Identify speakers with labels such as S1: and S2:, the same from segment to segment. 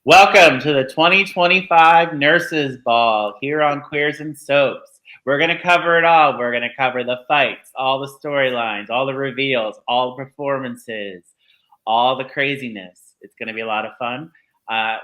S1: Welcome to the 2025 Nurses Ball here on Queers and Soaps. We're going to cover it all. We're going to cover the fights, all the storylines, all the reveals, all the performances, all the craziness. It's going to be a lot of fun.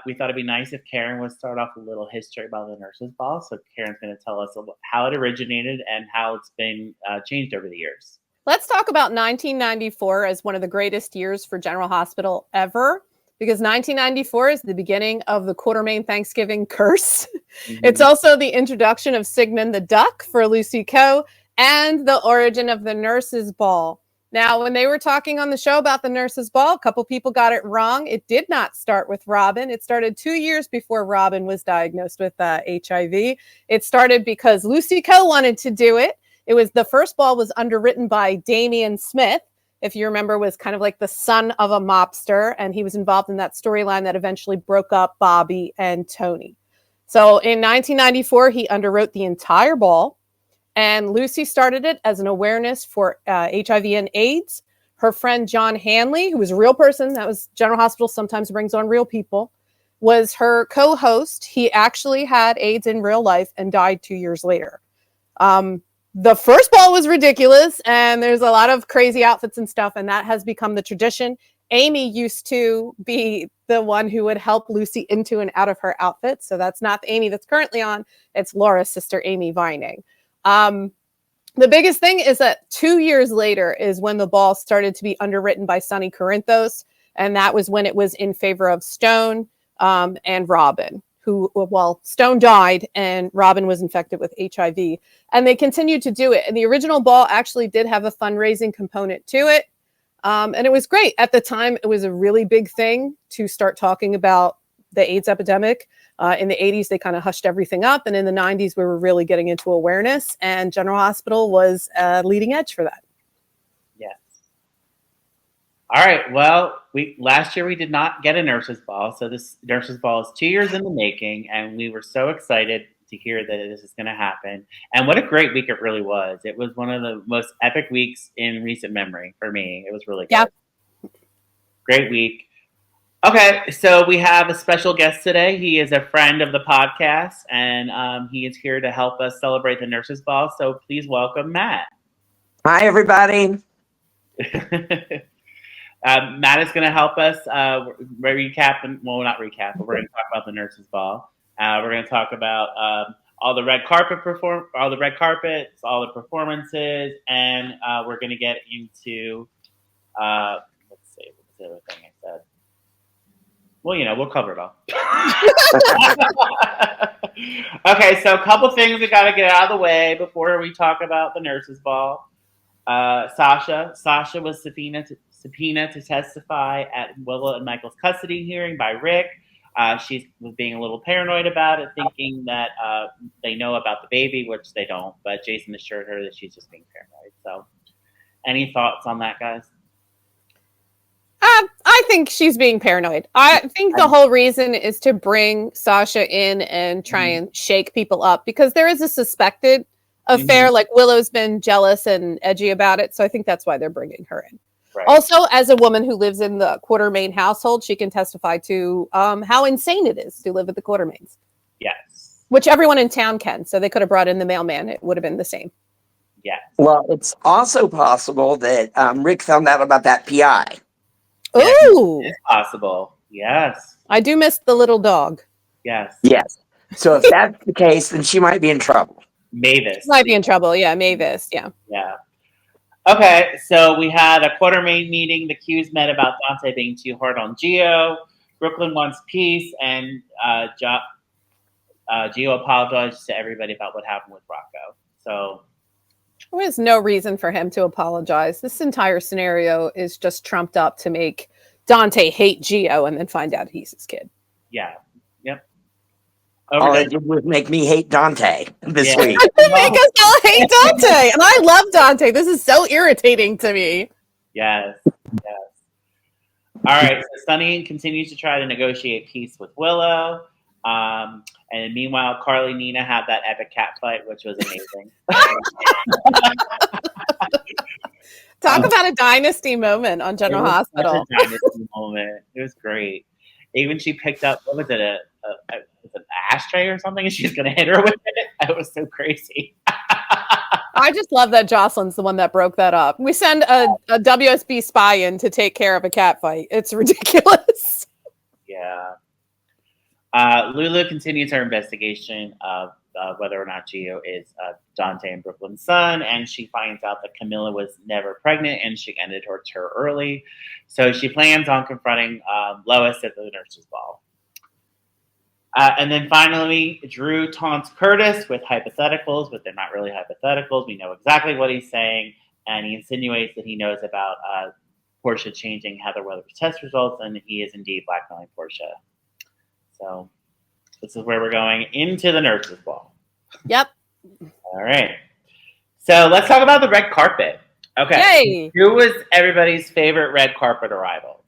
S1: We thought it'd be nice if Karen would start off with a little history about the Nurses Ball. So Karen's going to tell us how it originated and how it's been changed over the years.
S2: Let's talk about 1994 as one of the greatest years for General Hospital ever. Because 1994 is the beginning of the Quartermaine Thanksgiving curse. Mm-hmm. It's also the introduction of Sigmund the Duck for Lucy Coe and the origin of the Nurses Ball. Now, when they were talking on the show about the Nurses Ball, a couple people got it wrong. It did not start with Robin. It started 2 years before Robin was diagnosed with HIV. It started because Lucy Coe wanted to do it. The first ball was underwritten by Damian Smith, if you remember, was kind of like the son of a mobster, and he was involved in that storyline that eventually broke up Bobby and Tony. So in 1994, he underwrote the entire ball, and Lucy started it as an awareness for HIV and AIDS. Her friend John Hanley, who was a real person, that was General Hospital sometimes brings on real people, was her co-host. He actually had AIDS in real life and died 2 years later. The first ball was ridiculous, and there's a lot of crazy outfits and stuff, and that has become the tradition. Amy used to be the one who would help Lucy into and out of her outfit, so that's not the Amy that's currently on. It's Laura's sister, Amy Vining. The biggest thing is that 2 years later is when the ball started to be underwritten by Sonny Corinthos, and that was when it was in favor of Stone and Robin. Stone died and Robin was infected with HIV, and they continued to do it. And the original ball actually did have a fundraising component to it. And it was great. At the time, it was a really big thing to start talking about the AIDS epidemic. In the 80s, they kind of hushed everything up. And in the 90s, we were really getting into awareness, and General Hospital was leading edge for that.
S1: Yes. All right. Well, last year we did not get a Nurses Ball. So this Nurses Ball is 2 years in the making, and we were so excited to hear that this is going to happen. And what a great week it really was. It was one of the most epic weeks in recent memory for me. It was really good. Yeah. Great week. Okay, so we have a special guest today. He is a friend of the podcast, and he is here to help us celebrate the Nurses Ball. So please welcome Matt.
S3: Hi, everybody.
S1: Matt is going to help us recap, not recap, but we're going to talk about the Nurses Ball. We're going to talk about all the red carpets, all the performances, and we're going to get into let's see, what's the other thing I said? Well, we'll cover it all. Okay, so a couple things we got to get out of the way before we talk about the Nurses Ball. Sasha was subpoenaed to testify at Willow and Michael's custody hearing by Rick. She was being a little paranoid about it, thinking that they know about the baby, which they don't. But Jason assured her that she's just being paranoid. So, any thoughts on that, guys?
S2: I think she's being paranoid. I think the whole reason is to bring Sasha in and try and shake people up, because there is a suspected affair. Like Willow's been jealous and edgy about it. So I think that's why they're bringing her in. Right. Also, as a woman who lives in the Quartermaine household, she can testify to how insane it is to live at the Quartermaines.
S1: Yes.
S2: Which everyone in town can. So they could have brought in the mailman. It would have been the same.
S1: Yeah.
S3: Well, it's also possible that Rick found out about that PI.
S2: Ooh.
S1: It's possible. Yes.
S2: I do miss the little dog.
S1: Yes.
S3: Yes. So if that's the case, then she might be in trouble.
S1: Mavis.
S2: Might be in trouble. Yeah, Mavis. Yeah.
S1: Yeah. Okay, so we had a Quartermaine meeting. The Qs met about Dante being too hard on Gio. Brooklyn wants peace, and Gio apologized to everybody about what happened with Rocco. So
S2: there was no reason for him to apologize. This entire scenario is just trumped up to make Dante hate Gio and then find out he's his kid.
S1: Yeah. Yep.
S3: All it did was make me hate Dante this week.
S2: Make us all hate Dante. And I love Dante. This is so irritating to me.
S1: Yes. Yes. All right. So Sonny continues to try to negotiate peace with Willow. And meanwhile, Carly and Nina have that epic cat fight, which was amazing.
S2: Talk about a dynasty moment on General Hospital.
S1: Such a dynasty moment. It was great. Even she picked up, what was it, an ashtray or something, and she's going to hit her with it. That was so crazy.
S2: I just love that Jocelyn's the one that broke that up. We send a WSB spy in to take care of a cat fight. It's ridiculous.
S1: Yeah. Lulu continues her investigation of whether or not Gio is Dante and Brooklyn's son, and she finds out that Camilla was never pregnant and she ended her tour early. So she plans on confronting Lois at the nurse's ball. And then finally, Drew taunts Curtis with hypotheticals, but they're not really hypotheticals. We know exactly what he's saying, and he insinuates that he knows about Portia changing Heather Weather's test results, and he is indeed blackmailing Portia. So this is where we're going into the nurse's ball.
S2: Yep.
S1: All right. So let's talk about the red carpet. Okay.
S2: Yay.
S1: Who was everybody's favorite red carpet arrival?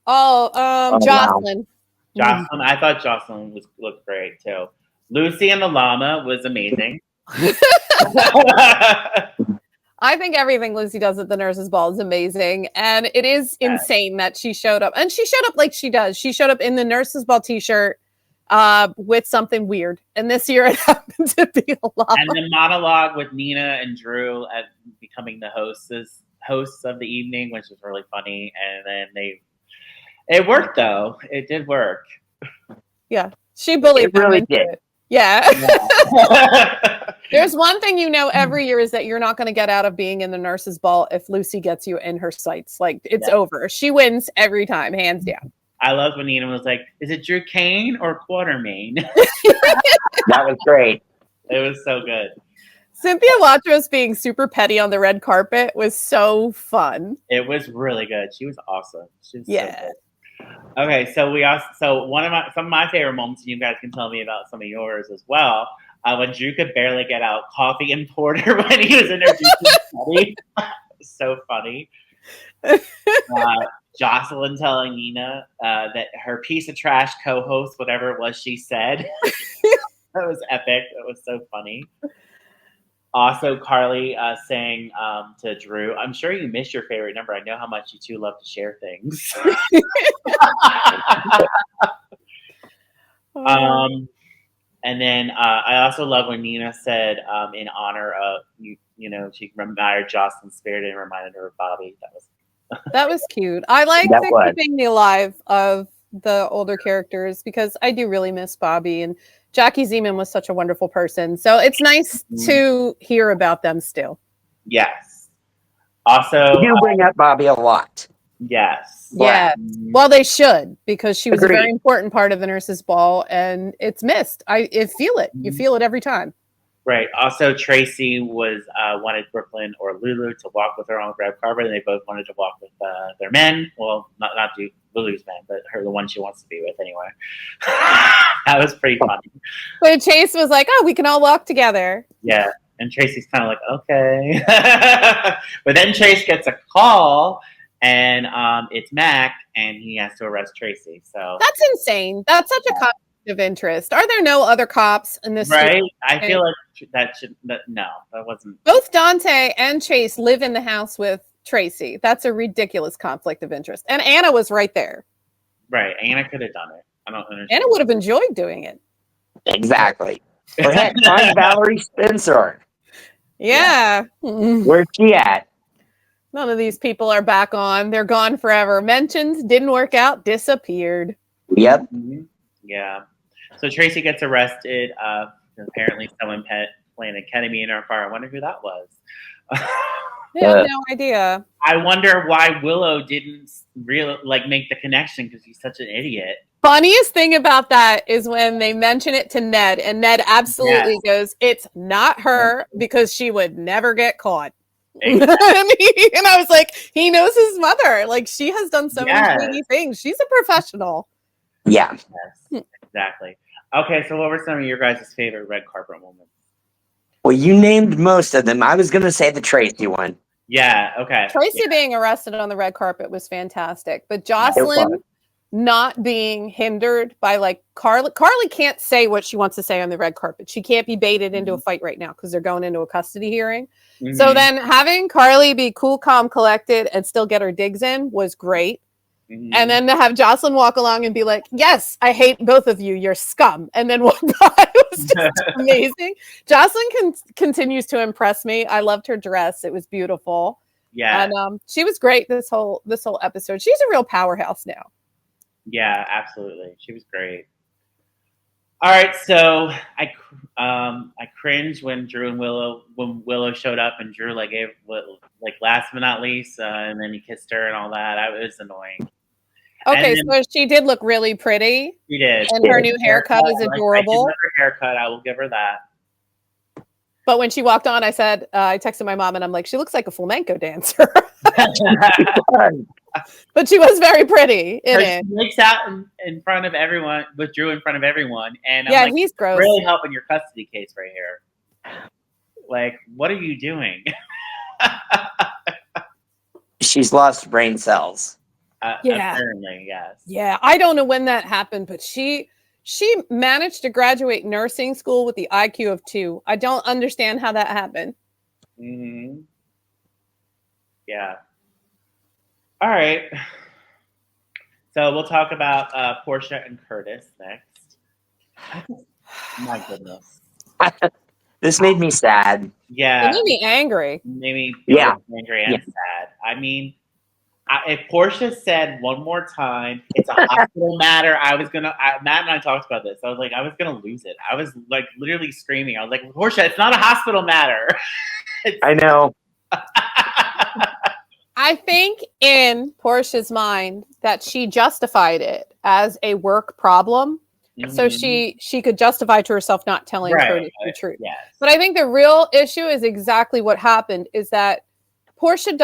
S2: Jocelyn.
S1: Wow. Jocelyn. I thought Jocelyn looked great too. Lucy and the llama was amazing.
S2: I think everything Lucy does at the nurse's ball is amazing. And it is insane that she showed up. And she showed up like she does. She showed up in the nurse's ball t-shirt with something weird. And this year it happened to be a llama.
S1: And the monologue with Nina and Drew at becoming the hosts of the evening, which was really funny. And then it worked though. It did work.
S2: Yeah. She bullied them
S3: really
S2: into
S3: did.
S2: it. Yeah. There's one thing every year is that you're not going to get out of being in the nurse's ball if Lucy gets you in her sights. Like, it's over. She wins every time, hands down.
S1: I loved when Nina was like, is it Drew Kane or Quartermain?
S3: That was great.
S1: It was so good.
S2: Cynthia Watros being super petty on the red carpet was so fun.
S1: It was really good. She was awesome. She was so good. Okay, so some of my favorite moments, and you guys can tell me about some of yours as well. When Drew could barely get out coffee and porter when he was introducing Teddy. So funny. Jocelyn telling Nina that her piece of trash co-host, whatever it was she said. That was epic. That was so funny. Also, Carly saying to Drew, I'm sure you missed your favorite number. I know how much you two love to share things. And then I also love when Nina said, in honor of, she admired Jocelyn's spirit and reminded her of Bobby.
S2: That was cute. I like keeping the alive of the older characters because I do really miss Bobby, and Jackie Zeman was such a wonderful person. So it's nice to hear about them still.
S1: Yes. Also,
S3: you bring up Bobby a lot.
S1: Yes.
S2: Yeah. Well, they should, because she was a very important part of the nurse's ball, and it's missed. I feel it. You feel it every time.
S1: Right. Also, Tracy wanted Brooklyn or Lulu to walk with her on the red carpet, and they both wanted to walk with their men. Well, not Lulu's men, but the one she wants to be with anyway. That was pretty funny.
S2: But Chase was like, "Oh, we can all walk together."
S1: Yeah, and Tracy's kind of like, "Okay," but then Chase gets a call, and it's Mac, and he has to arrest Tracy. So
S2: that's insane. That's such a conflict of interest. Are there no other cops in this?
S1: Right. I feel like that wasn't.
S2: Both Dante and Chase live in the house with Tracy. That's a ridiculous conflict of interest. And Anna was right there.
S1: Right. Anna could have done it. I don't understand.
S2: Anna would have enjoyed doing it.
S3: Exactly. Or heck, find Valerie Spencer.
S2: Yeah.
S3: Where's she at?
S2: None of these people are back on. They're gone forever. Mentioned, didn't work out, disappeared.
S3: Yep.
S1: Mm-hmm. Yeah. So Tracy gets arrested. Apparently someone planted ketamine in her car. I wonder who that was.
S2: I have no idea.
S1: I wonder why Willow didn't make the connection, because he's such an idiot.
S2: Funniest thing about that is when they mention it to Ned, and Ned absolutely goes, "It's not her, because she would never get caught." Exactly. And I was like, he knows his mother. Like, she has done so many shady things. She's a professional.
S3: Yeah.
S1: Yes, exactly. Okay, so what were some of your guys' favorite red carpet moments?
S3: Well, you named most of them. I was going to say the Tracy one.
S1: Yeah, okay.
S2: Tracy being arrested on the red carpet was fantastic. But Jocelyn not being hindered by, like, Carly. Carly can't say what she wants to say on the red carpet. She can't be baited into a fight right now because they're going into a custody hearing. So then having Carly be cool, calm, collected, and still get her digs in was great. And then to have Jocelyn walk along and be like, yes, I hate both of you. You're scum. And then walk by. It was just amazing. Jocelyn continues to impress me. I loved her dress. It was beautiful.
S1: Yeah.
S2: And she was great this whole episode. She's a real powerhouse now.
S1: Yeah, absolutely. She was great. All right, so I cringed when Willow showed up and Drew gave last but not least, and then he kissed her and all that. It was annoying.
S2: Okay, so she did look really pretty.
S1: She did,
S2: and her new haircut is adorable.
S1: I love her haircut. I will give her that.
S2: But when she walked on, I said, I texted my mom and I'm like, she looks like a flamenco dancer. But she was very pretty in it.
S1: She makes out in front of everyone, with Drew in front of everyone. And
S2: yeah, he's gross.
S1: Really helping your custody case right here. Like, what are you doing?
S3: She's lost brain cells.
S2: Yeah.
S1: Apparently, yes.
S2: Yeah, I don't know when that happened, but she managed to graduate nursing school with the IQ of 2. I don't understand how that happened.
S1: Mm-hmm. Yeah. All right. So we'll talk about Portia and Curtis next. My goodness.
S3: This made me sad.
S1: Yeah.
S2: It made me angry.
S1: It made me angry and sad. I mean, if Portia said one more time, it's a hospital matter, Matt and I talked about this. I was like, I was going to lose it. I was literally screaming. I was like, Portia, it's not a hospital matter.
S3: I know.
S2: I think in Portia's mind that she justified it as a work problem. Mm-hmm. So she could justify to herself not telling Curtis the truth.
S1: Yes.
S2: But I think the real issue is exactly what happened, is that Portia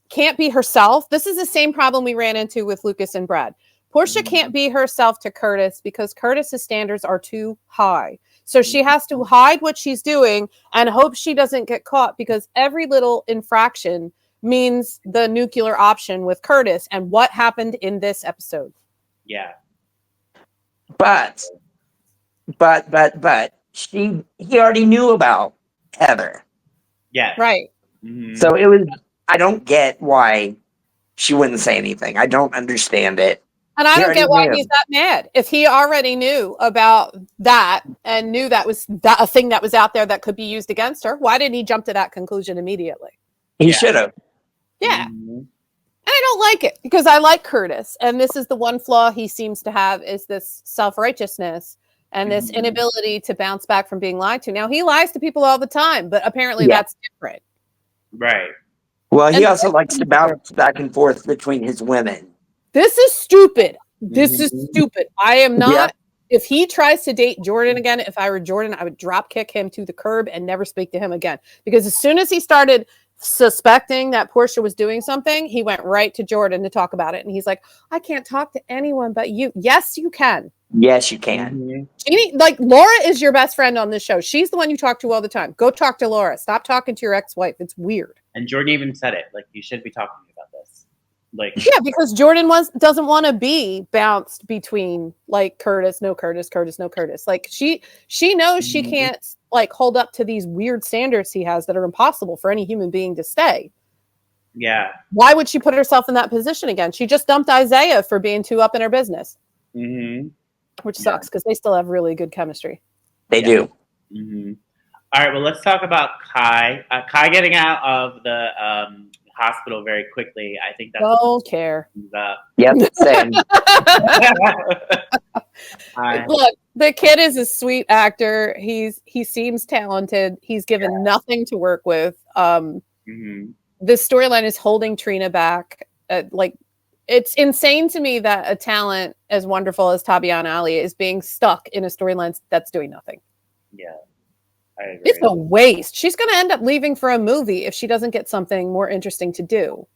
S2: can't be herself. This is the same problem we ran into with Lucas and Brad. Portia can't be herself to Curtis because Curtis's standards are too high. So she has to hide what she's doing and hope she doesn't get caught, because every little infraction means the nuclear option with Curtis and what happened in this episode.
S1: Yeah.
S3: But he already knew about Heather.
S1: Yeah.
S2: Right.
S1: Mm-hmm.
S3: So I don't get why she wouldn't say anything. I don't understand it.
S2: And I don't get why he's that mad. If he already knew about that and knew that was a thing that was out there that could be used against her, why didn't he jump to that conclusion immediately?
S3: He should have.
S2: Yeah. Mm-hmm. And I don't like it, because I like Curtis. And this is the one flaw he seems to have, is this self-righteousness and this inability to bounce back from being lied to. Now, he lies to people all the time, but apparently that's different.
S1: Right.
S3: Well, he also likes to bounce back and forth between his women.
S2: This is stupid. This is stupid. I am not. Yeah. If he tries to date Jordan again, if I were Jordan, I would drop kick him to the curb and never speak to him again. Because as soon as he started suspecting that Portia was doing something, he went right to Jordan to talk about it. And he's like, I can't talk to anyone but you. Yes, you can.
S3: Yes, you can.
S2: Jeannie, Laura is your best friend on this show. She's the one you talk to all the time. Go talk to Laura. Stop talking to your ex-wife. It's weird.
S1: And Jordan even said it. You should be talking to me about this.
S2: Yeah, because Jordan doesn't want to be bounced between Curtis, no Curtis, Curtis, no Curtis. She knows she can't hold up to these weird standards he has that are impossible for any human being to stay.
S1: Yeah.
S2: Why would she put herself in that position again? She just dumped Isaiah for being too up in her business.
S1: Mm-hmm.
S2: Which sucks, because they still have really good chemistry.
S3: They do.
S1: Mm-hmm. All right, well, let's talk about Kai. Kai getting out of the hospital very quickly. I think that's
S2: don't care.
S3: Yep, same.
S2: Look, the kid is a sweet actor. He seems talented. He's given nothing to work with. This storyline is holding Trina back. It's insane to me that a talent as wonderful as Tabiana Ali is being stuck in a storyline that's doing nothing.
S1: Yeah. I agree.
S2: It's a waste. She's going to end up leaving for a movie if she doesn't get something more interesting to do.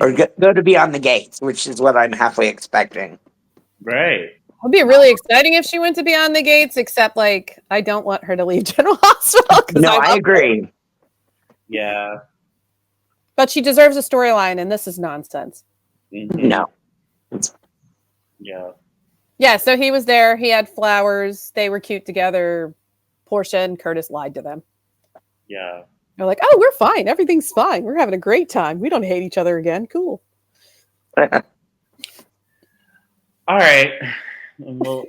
S3: Or go to Beyond the Gates, which is what I'm halfway expecting.
S1: Right.
S2: It would be really exciting if she went to Beyond the Gates, except I don't want her to leave General Hospital.
S3: No, I agree.
S1: Her. Yeah.
S2: But she deserves a storyline, and this is nonsense.
S3: No.
S1: Yeah.
S2: Yeah, so he was there. He had flowers. They were cute together. Portia and Curtis lied to them.
S1: Yeah.
S2: They're like, oh, we're fine. Everything's fine. We're having a great time. We don't hate each other again. Cool.
S1: All right. Well,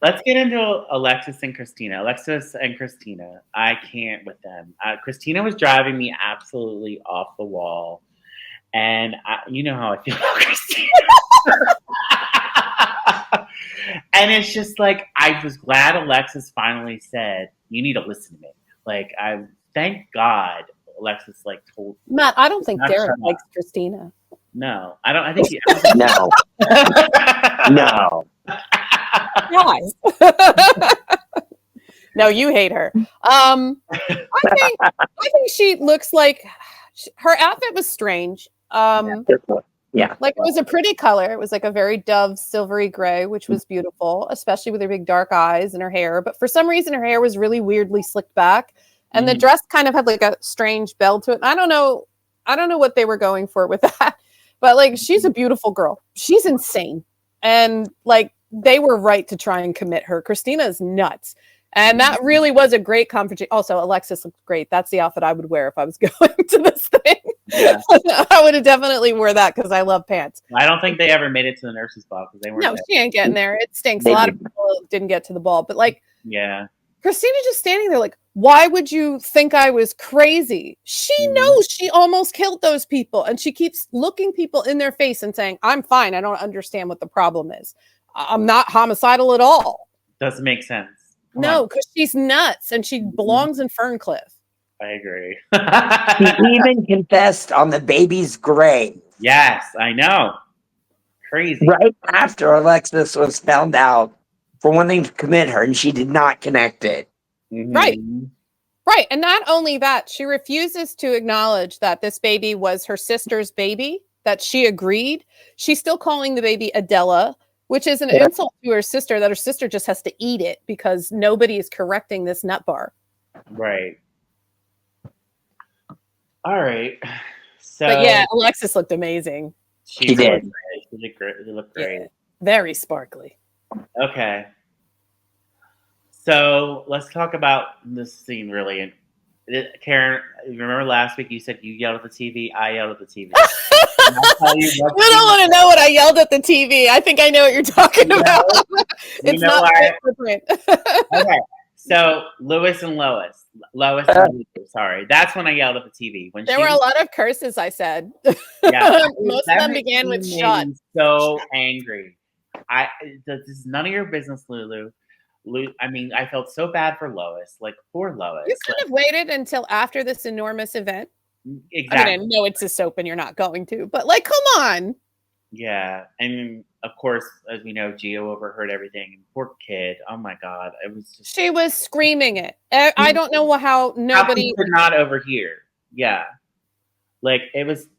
S1: let's get into Alexis and Christina. Alexis and Christina, I can't with them. Christina was driving me absolutely off the wall. And you know how I feel about Christina. And it's just like, I was glad Alexis finally said, you need to listen to me. Like, thank God Alexis like told
S2: Matt, I don't think
S1: not
S2: Derek
S1: shut
S2: likes
S1: up.
S2: Christina.
S1: No, I don't. I think
S3: No, no.
S2: Guys. No, you hate her. I think she looks like her outfit was strange.
S3: Yeah.
S2: Like it was a pretty color. It was like a very dove silvery gray, which was beautiful, especially with her big dark eyes and her hair. But for some reason, her hair was really weirdly slicked back, and the dress kind of had like a strange bell to it. And I don't know what they were going for with that. But like, she's a beautiful girl. She's insane, and like they were right to try and commit her. Christina is nuts. And that really was a great confrontation. Also, Alexis looked great. That's the outfit I would wear if I was going to this thing. Yeah. I would have definitely wore that because I love pants.
S1: I don't think they ever made it to the nurse's ball because they weren't.
S2: No, she ain't getting there. It stinks. A lot of people didn't get to the ball. But like,
S1: yeah,
S2: Christina just standing there like, why would you think I was crazy? She knows she almost killed those people. And she keeps looking people in their face and saying, I'm fine. I don't understand what the problem is. I'm not homicidal at all.
S1: Doesn't make sense.
S2: No, because she's nuts and she belongs in Ferncliff.
S1: I agree.
S3: He even confessed on the baby's grave.
S1: Yes, I know. Crazy.
S3: Right after Alexis was found out for wanting to commit her, and she did not connect it.
S2: Right. Right. And not only that, she refuses to acknowledge that this baby was her sister's baby, that she agreed. She's still calling the baby Adela, which is an insult to her sister, that her sister just has to eat it because nobody is correcting this nut bar.
S1: Right. All right. So,
S2: but yeah, Alexis looked amazing.
S3: She did.
S1: She looked great.
S2: Yeah, very sparkly.
S1: Okay. So let's talk about this scene really. Karen, remember last week you said you yelled at the TV? I yelled at the TV.
S2: You don't want to know what I yelled at the TV. I think I know what you're talking about. It's not appropriate.
S1: Okay. So Lewis and Lois. Lois and Lewis, sorry. That's when I yelled at the TV. When
S2: there were a lot of curses I said.
S1: Yeah.
S2: Most of them began with shut.
S1: So angry. This is none of your business, Lulu. I mean, I felt so bad for Lois. Like, poor Lois.
S2: You could have waited until after this enormous event.
S1: Exactly.
S2: I mean, I know it's a soap and you're not going to, but like, come on.
S1: Yeah. And of course, as we know, Gio overheard everything. Poor kid. Oh my God. It was just.
S2: She was screaming it. I don't know how nobody
S1: could not overhear. Yeah. Like, it was.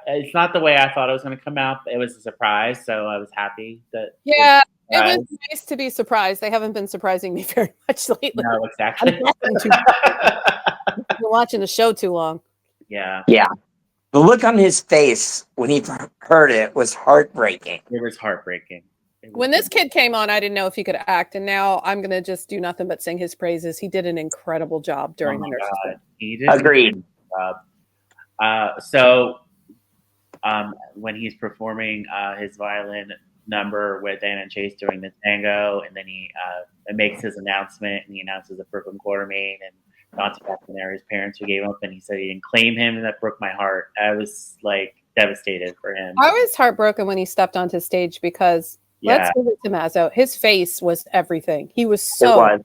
S1: It's not the way I thought it was going to come out. It was a surprise, so I was happy that.
S2: Yeah, it was nice to be surprised. They haven't been surprising me very much lately.
S1: No, exactly.
S2: We're watching the show too long.
S1: Yeah.
S3: Yeah. The look on his face when he heard it was heartbreaking.
S1: It was heartbreaking.
S2: When this kid came on, I didn't know if he could act, and now I'm going to just do nothing but sing his praises. He did an incredible job during the nurse's school.
S1: He did.
S3: Agreed.
S1: So when he's performing his violin number with Anna and Chase doing the tango, and then he makes his announcement, and he announces the Brooklyn Quartermain and Dante Castanera's parents who gave him up, and he said he didn't claim him, and that broke my heart. I was like devastated for him.
S2: I was heartbroken when he stepped onto stage because let's give it to Mazzo. His face was everything. He was so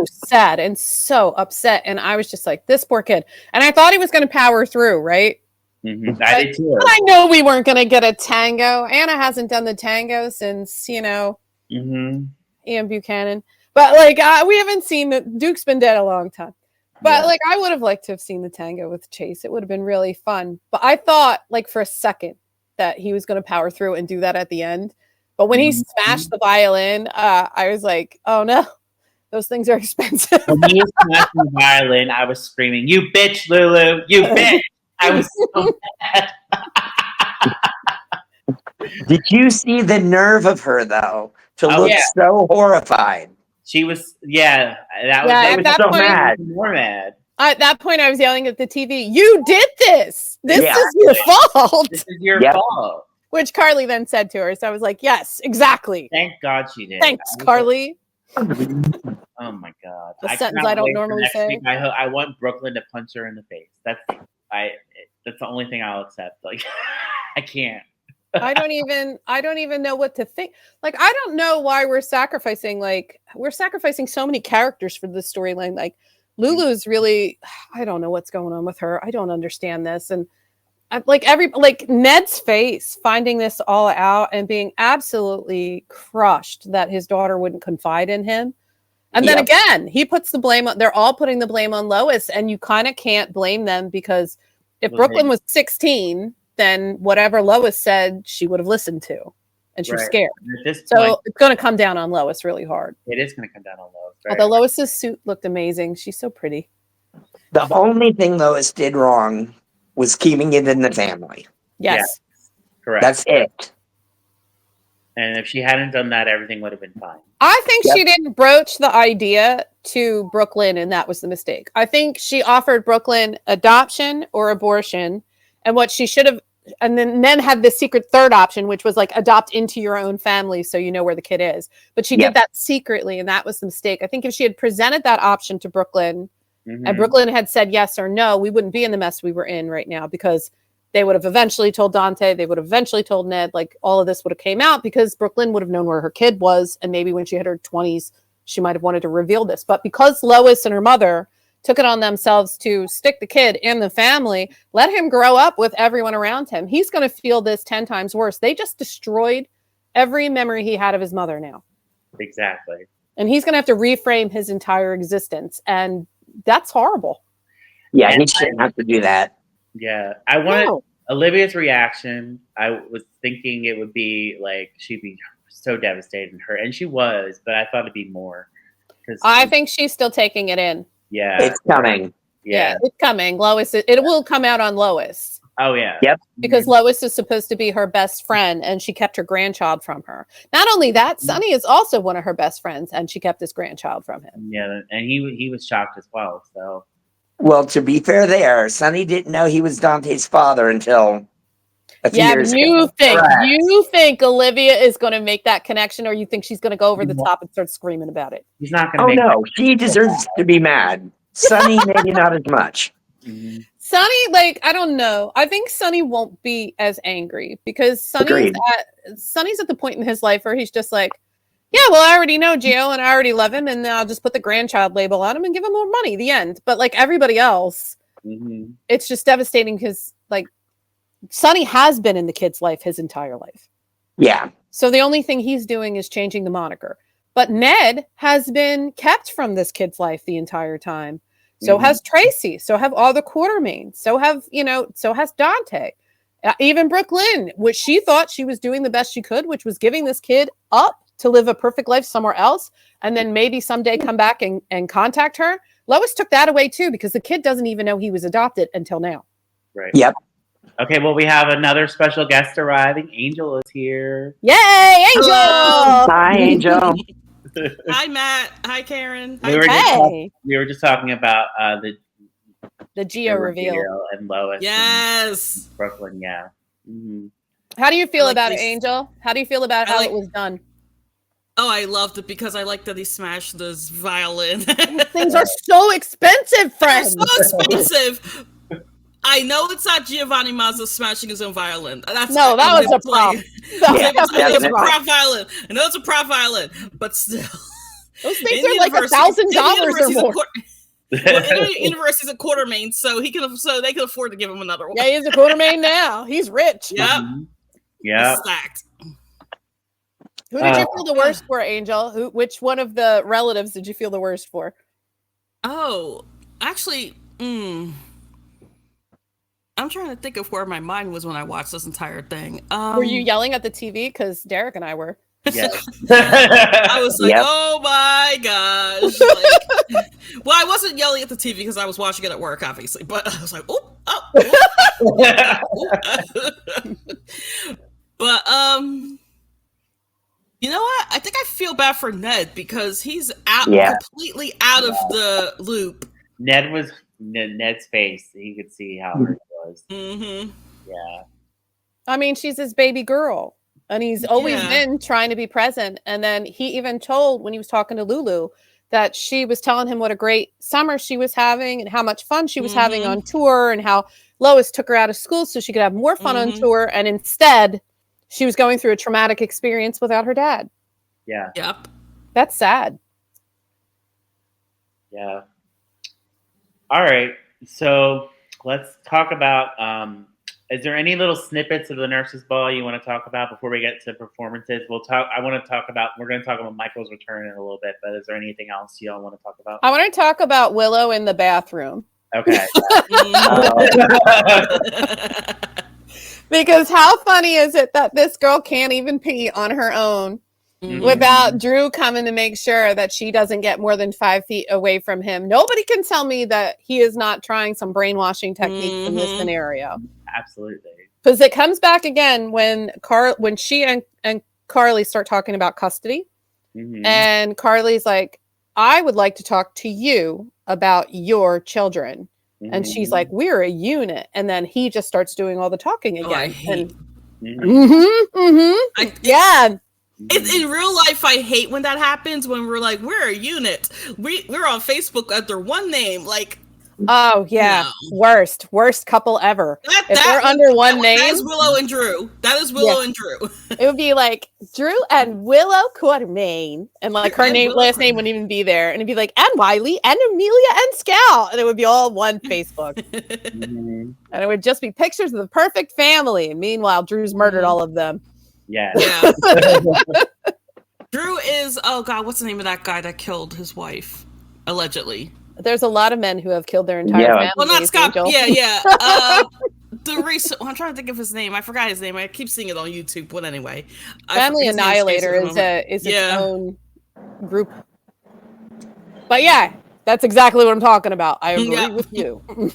S2: sad and so upset, and I was just like, this poor kid. And I thought he was going to power through, right?
S1: Mm-hmm. I did too.
S2: But I know we weren't going to get a tango. Anna hasn't done the tango since, Ian Buchanan. But like, we haven't seen Duke's been dead a long time. But like, I would have liked to have seen the tango with Chase. It would have been really fun. But I thought, like, for a second that he was going to power through and do that at the end. But when he smashed the violin, I was like, oh no, those things are expensive.
S1: When he was smashing the violin, I was screaming, "You bitch, Lulu! You bitch!" I was so mad.
S3: Did you see the nerve of her though to look so horrified?
S1: She was, that was.
S2: At that
S3: so
S2: point,
S3: mad.
S1: More mad.
S2: At that point, I was yelling at the TV, "You did this! This is your fault!
S1: This is your fault!"
S2: which Carly then said to her. So I was like, yes, exactly.
S1: Thank God she did.
S2: Thanks, Carly.
S1: Oh my God.
S2: The
S1: I
S2: sentence
S1: cannot
S2: I don't
S1: wait for
S2: normally
S1: next
S2: say.
S1: week. I want Brooklyn to punch her in the face. That's the only thing I'll accept. Like, I can't.
S2: I don't even know what to think. Like, I don't know why we're sacrificing so many characters for this storyline. Like, Lulu's really, I don't know what's going on with her. I don't understand this. And like Ned's face finding this all out and being absolutely crushed that his daughter wouldn't confide in him. And then again, he puts the blame on, they're all putting the blame on Lois, and you kind of can't blame them because if Brooklyn was 16, then whatever Lois said, she would have listened to, and she was scared. So it's going to come down on Lois really hard.
S1: It is going to come down on Lois.
S2: Although Lois's suit looked amazing. She's so pretty.
S3: The only thing Lois did wrong was keeping it in the family.
S2: Yes.
S1: Correct.
S3: That's it.
S1: And if she hadn't done that, everything would have been fine.
S2: I think she didn't broach the idea to Brooklyn, and that was the mistake. I think she offered Brooklyn adoption or abortion, and what she should have, and then had this secret third option, which was like adopt into your own family so you know where the kid is. But she did that secretly, and that was the mistake. I think if she had presented that option to Brooklyn, and Brooklyn had said yes or no, we wouldn't be in the mess we were in right now, because they would have eventually told Dante, they would have eventually told Ned, like all of this would have came out because Brooklyn would have known where her kid was. And maybe when she hit her 20s, she might have wanted to reveal this. But because Lois and her mother took it on themselves to stick the kid in the family, let him grow up with everyone around him. He's going to feel this 10 times worse. They just destroyed every memory he had of his mother now.
S1: Exactly.
S2: And he's going to have to reframe his entire existence. And that's horrible.
S3: Yeah, he shouldn't have to do that.
S1: Yeah, I wanted Olivia's reaction. I was thinking it would be like she'd be so devastated, and she was, but I thought it'd be more.
S2: I think she's still taking it in.
S1: Yeah,
S3: it's coming.
S2: Yeah, it's coming. Lois, it will come out on Lois.
S1: Oh yeah.
S3: Yep.
S2: Because Lois is supposed to be her best friend, and she kept her grandchild from her. Not only that, Sonny is also one of her best friends, and she kept his grandchild from him.
S1: Yeah, and he was shocked as well. So.
S3: Well, to be fair there, Sonny didn't know he was Dante's father until a few years ago.
S2: You think Olivia is going to make that connection, or you think she's going to go over the top and start screaming about it?
S1: He's not going to.
S3: Oh, no. She deserves to be mad. Sonny, maybe not as much.
S1: Mm-hmm.
S2: Sonny, like, I don't know. I think Sonny won't be as angry because Sonny's at the point in his life where he's just like, yeah, well, I already know Gio and I already love him, and I'll just put the grandchild label on him and give him more money. The end. But like everybody else, it's just devastating because like Sonny has been in the kid's life his entire life.
S3: Yeah.
S2: So the only thing he's doing is changing the moniker. But Ned has been kept from this kid's life the entire time. So has Tracy. So have all the Quartermains. So has Dante. Even Brooklyn, which she thought she was doing the best she could, which was giving this kid up to live a perfect life somewhere else, and then maybe someday come back and contact her. Lois took that away too, because the kid doesn't even know he was adopted until now.
S1: Right.
S3: Yep.
S1: Okay, well, we have another special guest arriving. Angel is here.
S2: Yay, Angel!
S4: Hello.
S3: Hi, Angel.
S4: Hi, Matt. Hi, Karen.
S1: We were just talking about
S2: the Gio reveal
S1: and Lois.
S4: Yes.
S1: And Brooklyn, yeah. Mm-hmm.
S2: How do you feel about it, Angel? How do you feel about how it was done?
S4: Oh, I loved it because I like that he smashed this violin.
S2: Things are so expensive, friends.
S4: They're so expensive. I know it's not Giovanni Mazza smashing his own violin.
S2: That was a prop.
S4: It was a prop violin. I know it's a prop violin, but still.
S2: Those things are like $1,000 or more.
S4: University's a Quartermain, so they can afford to give him another one.
S2: Yeah, he's a Quartermain now. He's rich.
S4: Yep.
S1: Yeah.
S4: Stacked.
S2: Who did you feel the worst for, Angel? Which one of the relatives did you feel the worst for?
S4: Oh, actually, I'm trying to think of where my mind was when I watched this entire thing.
S2: Were you yelling at the TV? Because Derek and I were.
S1: Yes.
S4: I was like, oh my gosh. Well, I wasn't yelling at the TV because I was watching it at work, obviously. But I was like, But, you know what? I think I feel bad for Ned because he's completely out of the loop.
S1: Ned's face. He could see how hurt it was.
S4: Mm-hmm.
S1: Yeah.
S2: I mean, she's his baby girl. And he's always been trying to be present. And then he even told, when he was talking to Lulu, that she was telling him what a great summer she was having and how much fun she was having on tour, and how Lois took her out of school so she could have more fun on tour. And instead, she was going through a traumatic experience without her dad.
S1: Yeah.
S4: Yep.
S2: That's sad.
S1: Yeah. All right. So let's talk about, is there any little snippets of the Nurses Ball you want to talk about before we get to performances? We're going to talk about Michael's return in a little bit, but is there anything else you all want to talk about?
S2: I want to talk about Willow in the bathroom.
S1: Okay.
S2: Because how funny is it that this girl can't even pee on her own without Drew coming to make sure that she doesn't get more than 5 feet away from him? Nobody can tell me that he is not trying some brainwashing techniques in this scenario.
S1: Absolutely.
S2: Because it comes back again when she and Carly start talking about custody. And Carly's like, I would like to talk to you about your children. And she's like, we're a unit. And then he just starts doing all the talking again.
S4: In real life, I hate when that happens, when we're like, we're a unit. We're on Facebook under one name. Like,
S2: oh, yeah. No. Worst couple ever. If they're under one name.
S4: That is Willow and Drew. That is Willow and Drew.
S2: It would be like Drew and Willow Quartermain. And like her last name wouldn't even be there. And it'd be like, and Wiley and Amelia and Scout. And it would be all one Facebook. And it would just be pictures of the perfect family. And meanwhile, Drew's murdered all of them.
S1: Yeah.
S4: Drew is, oh God, what's the name of that guy that killed his wife? Allegedly.
S2: There's a lot of men who have killed their entire family.
S4: Well, not Scott. Yeah. The recent, I'm trying to think of his name. I forgot his name. I keep seeing it on YouTube. But anyway,
S2: Family Annihilator is its own group. But yeah, that's exactly what I'm talking about. I agree with you. But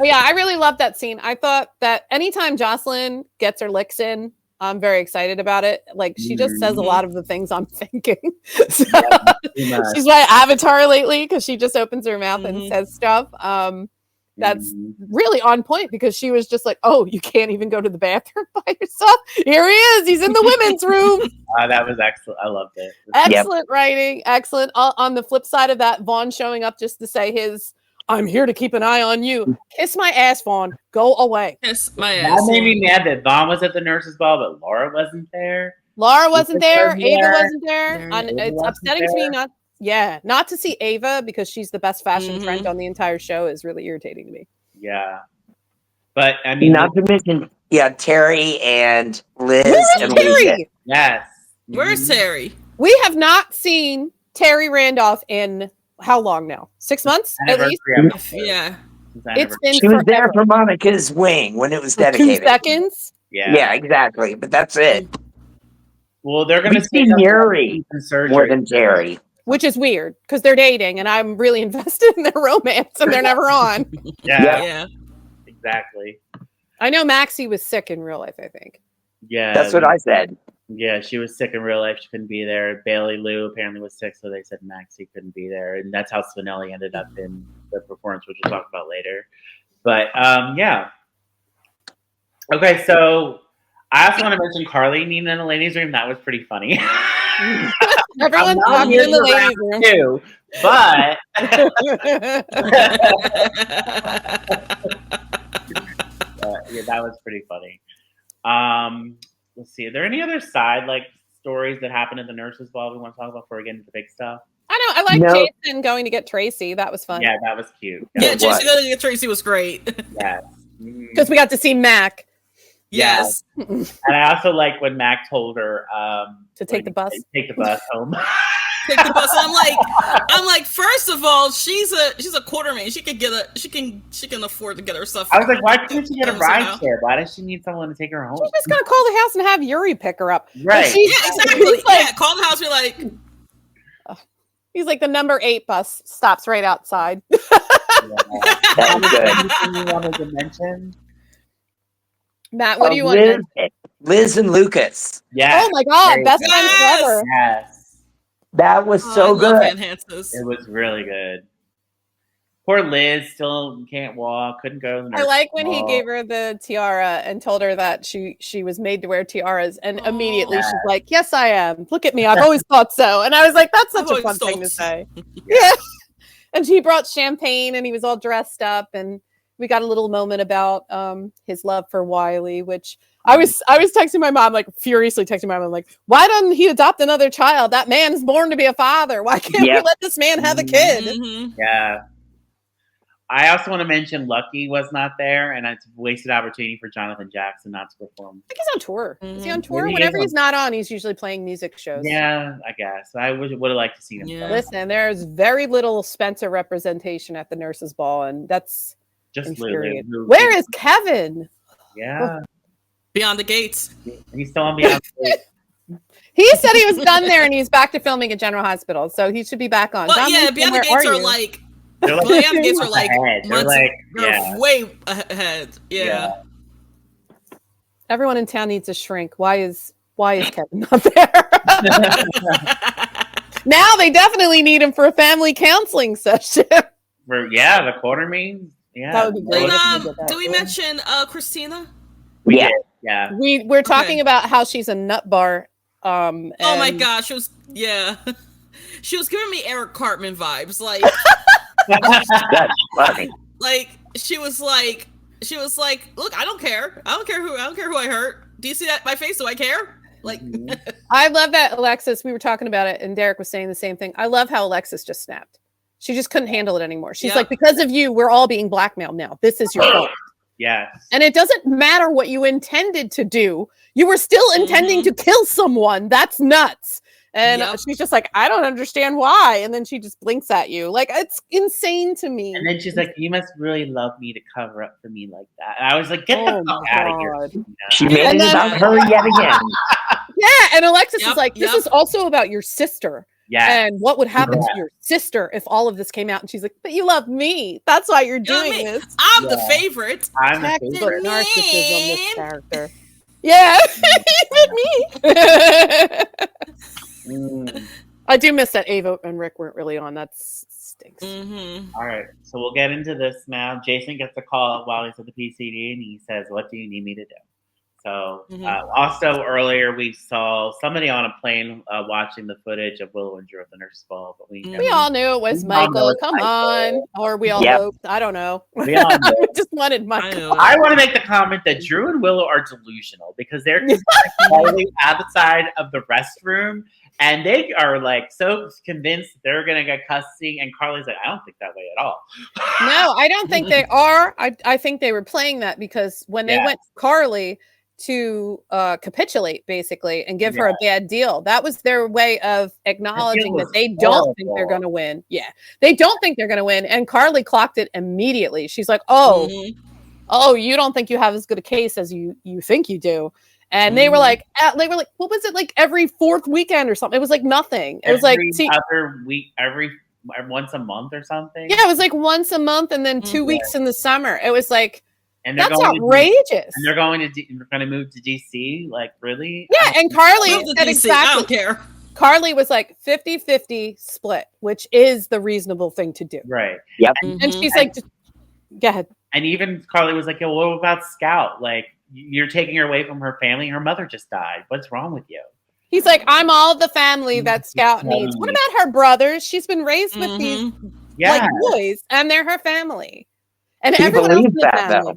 S2: yeah, I really love that scene. I thought that anytime Jocelyn gets her licks in, I'm very excited about it. Like, she just says a lot of the things I'm thinking. So, she's my avatar lately because she just opens her mouth and says stuff. That's really on point, because she was just like, oh, you can't even go to the bathroom by yourself? Here he is. He's in the women's room.
S1: That was excellent. I loved it.
S2: Excellent writing. Excellent. On the flip side of that, Vaughn showing up just to say his, I'm here to keep an eye on you. Kiss my ass, Vaughn. Go away.
S4: Kiss my ass.
S1: That made me mad that Vaughn was at the Nurses Ball, but Laura wasn't there.
S2: Laura wasn't there. Ava wasn't there. It's upsetting to me not to see Ava, because she's the best fashion trend on the entire show, is really irritating to me.
S1: Yeah. But I mean,
S3: not to mention, Terry and Liz.
S2: Where's Terry?
S1: Yes.
S4: Where's Terry?
S2: We have not seen Terry Randolph in how long now? 6 months at least?
S4: Yeah.
S2: It's been
S3: She was there for Monica's wing when it was dedicated.
S2: 2 seconds?
S3: Yeah, exactly. But that's it.
S1: Well, they're going to
S3: see Yuri more than Terry.
S2: Which is weird, because they're dating, and I'm really invested in their romance, and they're never on.
S1: Yeah. Exactly.
S2: I know Maxie was sick in real life, I think.
S1: Yeah.
S3: That's what I said.
S1: Yeah, she was sick in real life. She couldn't be there. Bailey Lou apparently was sick, so they said Maxie couldn't be there. And that's how Spinelli ended up in the performance, which we'll talk about later. But, yeah. Okay, so I also want to mention Carly needing in the ladies' room. That was pretty funny.
S2: Everyone's talking in the ladies' room
S1: too, but yeah, that was pretty funny. Let's see. Are there any other side stories that happened at the Nurses Ball we want to talk about before we get into the big stuff?
S2: I know. I like Jason going to get Tracy. That was fun.
S1: Yeah, that was cute.
S4: Jason going to get Tracy was great.
S1: Yes.
S2: Because we got to see Mac.
S4: Yes.
S1: And I also like when Mac told her
S2: to take the bus.
S1: Take the bus home.
S4: Take the bus. I'm like, first of all, she's a quartermain. She can afford to get her stuff.
S1: I was like, why couldn't she get a ride share? Why does she need someone to take her home?
S2: She's just gonna call the house and have Yuri pick her up.
S1: Right.
S4: Yeah, exactly. Call the house. Be like,
S2: he's like, the number 8 bus stops right outside.
S3: That's good.
S1: Anything you wanted to mention?
S2: Matt, what do you want to mention?
S3: Liz and Lucas.
S1: Yeah.
S2: Oh my God, best friends forever.
S1: Yes.
S3: That was so good.
S1: It was really good. Poor Liz still can't walk, couldn't go to the
S2: I like when
S1: nurse's
S2: he
S1: ball.
S2: gave her the tiara and told her that she was made to wear tiaras, and immediately she's like, "Yes, I am. Look at me. I've always thought so." And I was like, "That's such a fun thing to say." Yeah. And she brought champagne, and he was all dressed up, and we got a little moment about his love for Wiley, which I was texting my mom, like furiously texting my mom, like, "Why doesn't he adopt another child? That man is born to be a father. Why can't we let this man have a kid?"
S4: Mm-hmm.
S1: Yeah. I also want to mention Lucky was not there, and it's a wasted opportunity for Jonathan Jackson not to perform.
S2: I think he's on tour. Is he on tour?
S1: Maybe he
S2: Whenever
S1: is
S2: he's not on, he's usually playing music shows.
S1: Yeah, I guess. I would have liked to see him.
S4: Yeah.
S2: Listen, there's very little Spencer representation at the nurses' ball, and that's
S1: Just
S2: infuriating.
S1: Lulu.
S2: Where is Kevin?
S1: Yeah.
S4: Beyond the Gates.
S1: He's still on Beyond the Gates.
S2: He said he was done there, and he's back to filming at General Hospital, so he should be back on.
S4: Well, yeah, Beyond the Gates are like.
S1: They're like,
S4: Beyond the Gates are like
S1: ahead. They're
S4: months,
S1: like,
S4: they're way ahead. Yeah.
S2: Everyone in town needs a shrink. Why is Kevin not there? Now they definitely need him for a family counseling session.
S1: The Quartermaines. Yeah,
S2: that would be great.
S4: Did we mention Christina?
S3: Yeah.
S1: Yeah.
S2: We're talking about how she's a nut bar.
S4: Oh my gosh, she was giving me Eric Cartman vibes. Like
S3: That's funny.
S4: Like she was like, look, I don't care who I hurt. Do you see that my face? Do I care? Like
S2: I love that Alexis, we were talking about it and Derek was saying the same thing. I love how Alexis just snapped. She just couldn't handle it anymore. She's like, because of you, we're all being blackmailed now. This is your fault.
S1: Yes.
S2: And it doesn't matter what you intended to do. You were still intending to kill someone. That's nuts. And she's just like, I don't understand why. And then she just blinks at you. Like, it's insane to me.
S1: And then she's like, you must really love me to cover up for me like that. And I was like, get the fuck out of here. You know?
S3: She made it about her yet again.
S2: Yeah. And Alexis is like, this is also about your sister.
S1: Yeah.
S2: And what would happen to your sister if all of this came out? And she's like, but you love me. That's why you're doing this.
S4: I'm the favorite.
S1: I'm the favorite.
S2: Narcissism, this character. Yeah. Me. I do miss that Ava and Rick weren't really on. That stinks.
S1: All right. So we'll get into this now. Jason gets a call while he's at the PCD and he says, what do you need me to do? So also earlier we saw somebody on a plane watching the footage of Willow and Drew at the nurse's ball, but we
S2: all knew it was Michael. Come on, or we all hoped. I don't know.
S1: We all
S2: we just wanted Michael.
S1: I want to make the comment that Drew and Willow are delusional because they're totally outside of the restroom and they are like so convinced they're gonna get custody. And Carly's like, I don't think that way at all.
S2: No, I don't think they are. I think they were playing that because when they went to Carly to capitulate basically and give her a bad deal. That was their way of acknowledging that they don't think they're going to win. Yeah. They don't think they're going to win. And Carly clocked it immediately. She's like, oh, you don't think you have as good a case as you think you do. And they were like, what was it? Like every fourth weekend or something. It was like nothing. It was like
S1: other week, every once a month or something.
S2: Yeah. It was like once a month. And then 2 weeks in the summer. It was like,
S1: and
S2: that's outrageous.
S1: And they're going to move to DC. Like, really?
S2: Yeah. And Carly said
S4: exactly. I don't care.
S2: Carly was like 50-50 split, which is the reasonable thing to do.
S1: Right.
S3: Yep.
S2: And she's like, go ahead.
S1: And even Carly was like, what about Scout? Like, you're taking her away from her family. Her mother just died. What's wrong with you?
S2: He's like, I'm all the family that Scout needs. What about her brothers? She's been raised with these like boys, and they're her family. And everyone else in the family.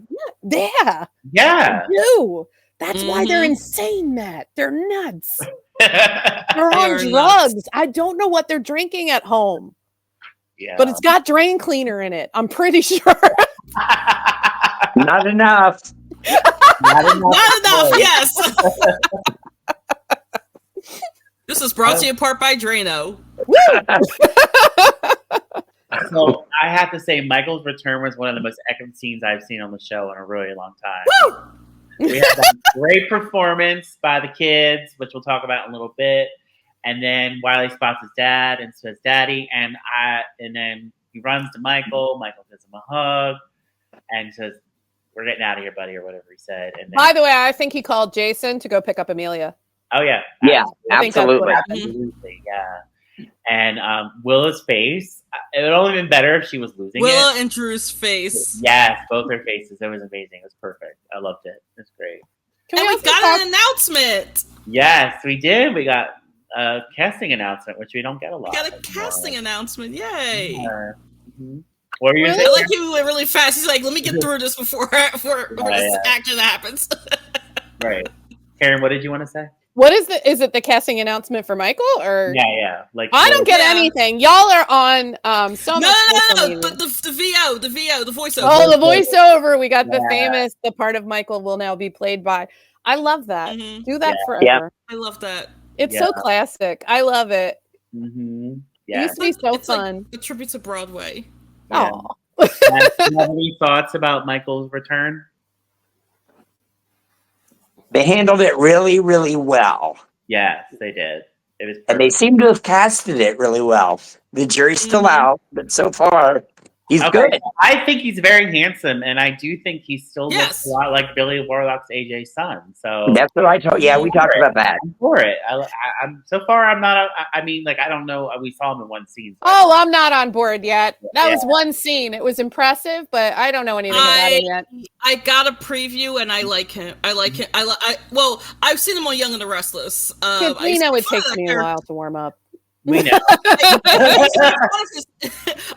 S2: Yeah. They do. That's why they're insane, Matt. They're nuts. They're on drugs. Nuts. I don't know what they're drinking at home.
S1: Yeah.
S2: But it's got drain cleaner in it. I'm pretty sure.
S3: Not enough.
S4: Not enough, yes. This is brought to you in part by Drano.
S1: So I have to say, Michael's return was one of the most epic scenes I've seen on the show in a really long time. We had that great performance by the kids, which we'll talk about in a little bit. And then Wiley spots his dad and says, "Daddy," and then he runs to Michael. Michael gives him a hug and says, "We're getting out of here, buddy," or whatever he said. And then,
S2: by the way, I think he called Jason to go pick up Amelia.
S1: Oh yeah,
S3: absolutely.
S1: Yeah. And Willa's face, it would only been better if she was losing
S4: Willa
S1: it.
S4: and Drew's face.
S1: Yes, both their faces. It was amazing. It was perfect. I loved it. It was great.
S4: And we got an announcement.
S1: Yes, we did. We got a casting announcement, which we don't get a lot.
S4: We got a casting announcement. Yay.
S1: Yeah. Mm-hmm. What were you
S4: saying? I like he went really fast. He's like, let me get through this before this action happens.
S1: Right. Karen, what did you want to say?
S2: What is it the casting announcement for Michael or?
S1: Yeah. Like
S2: I don't get anything. Y'all are on so much.
S4: No. But the VO, the voiceover.
S2: Oh, the voiceover. We got the part of Michael will now be played by. I love that. Mm-hmm. Do that forever.
S3: Yeah.
S4: I love that.
S2: It's so classic. I love it.
S1: Mm-hmm.
S2: Yeah. It used to be so fun.
S4: Like a tribute to Broadway.
S1: Oh. Do you have any thoughts about Michael's return?
S3: They handled it really, really well.
S1: Yes, they did. It was perfect.
S3: And they seem to have casted it really well. The jury's still out, but so far, he's good.
S1: I think he's very handsome, and I do think he still looks a lot like Billy Warlock's AJ's son. So
S3: that's what I told. Yeah, we talked about that.
S1: I'm for it. I'm so far. I'm not. I mean, like, I don't know. We saw him in one scene. So.
S2: Oh, I'm not on board yet. That was one scene. It was impressive, but I don't know anything about him yet.
S4: I got a preview, and I like him. Well, I've seen him on Young and the Restless.
S2: We know it takes me a while to warm up.
S1: We know.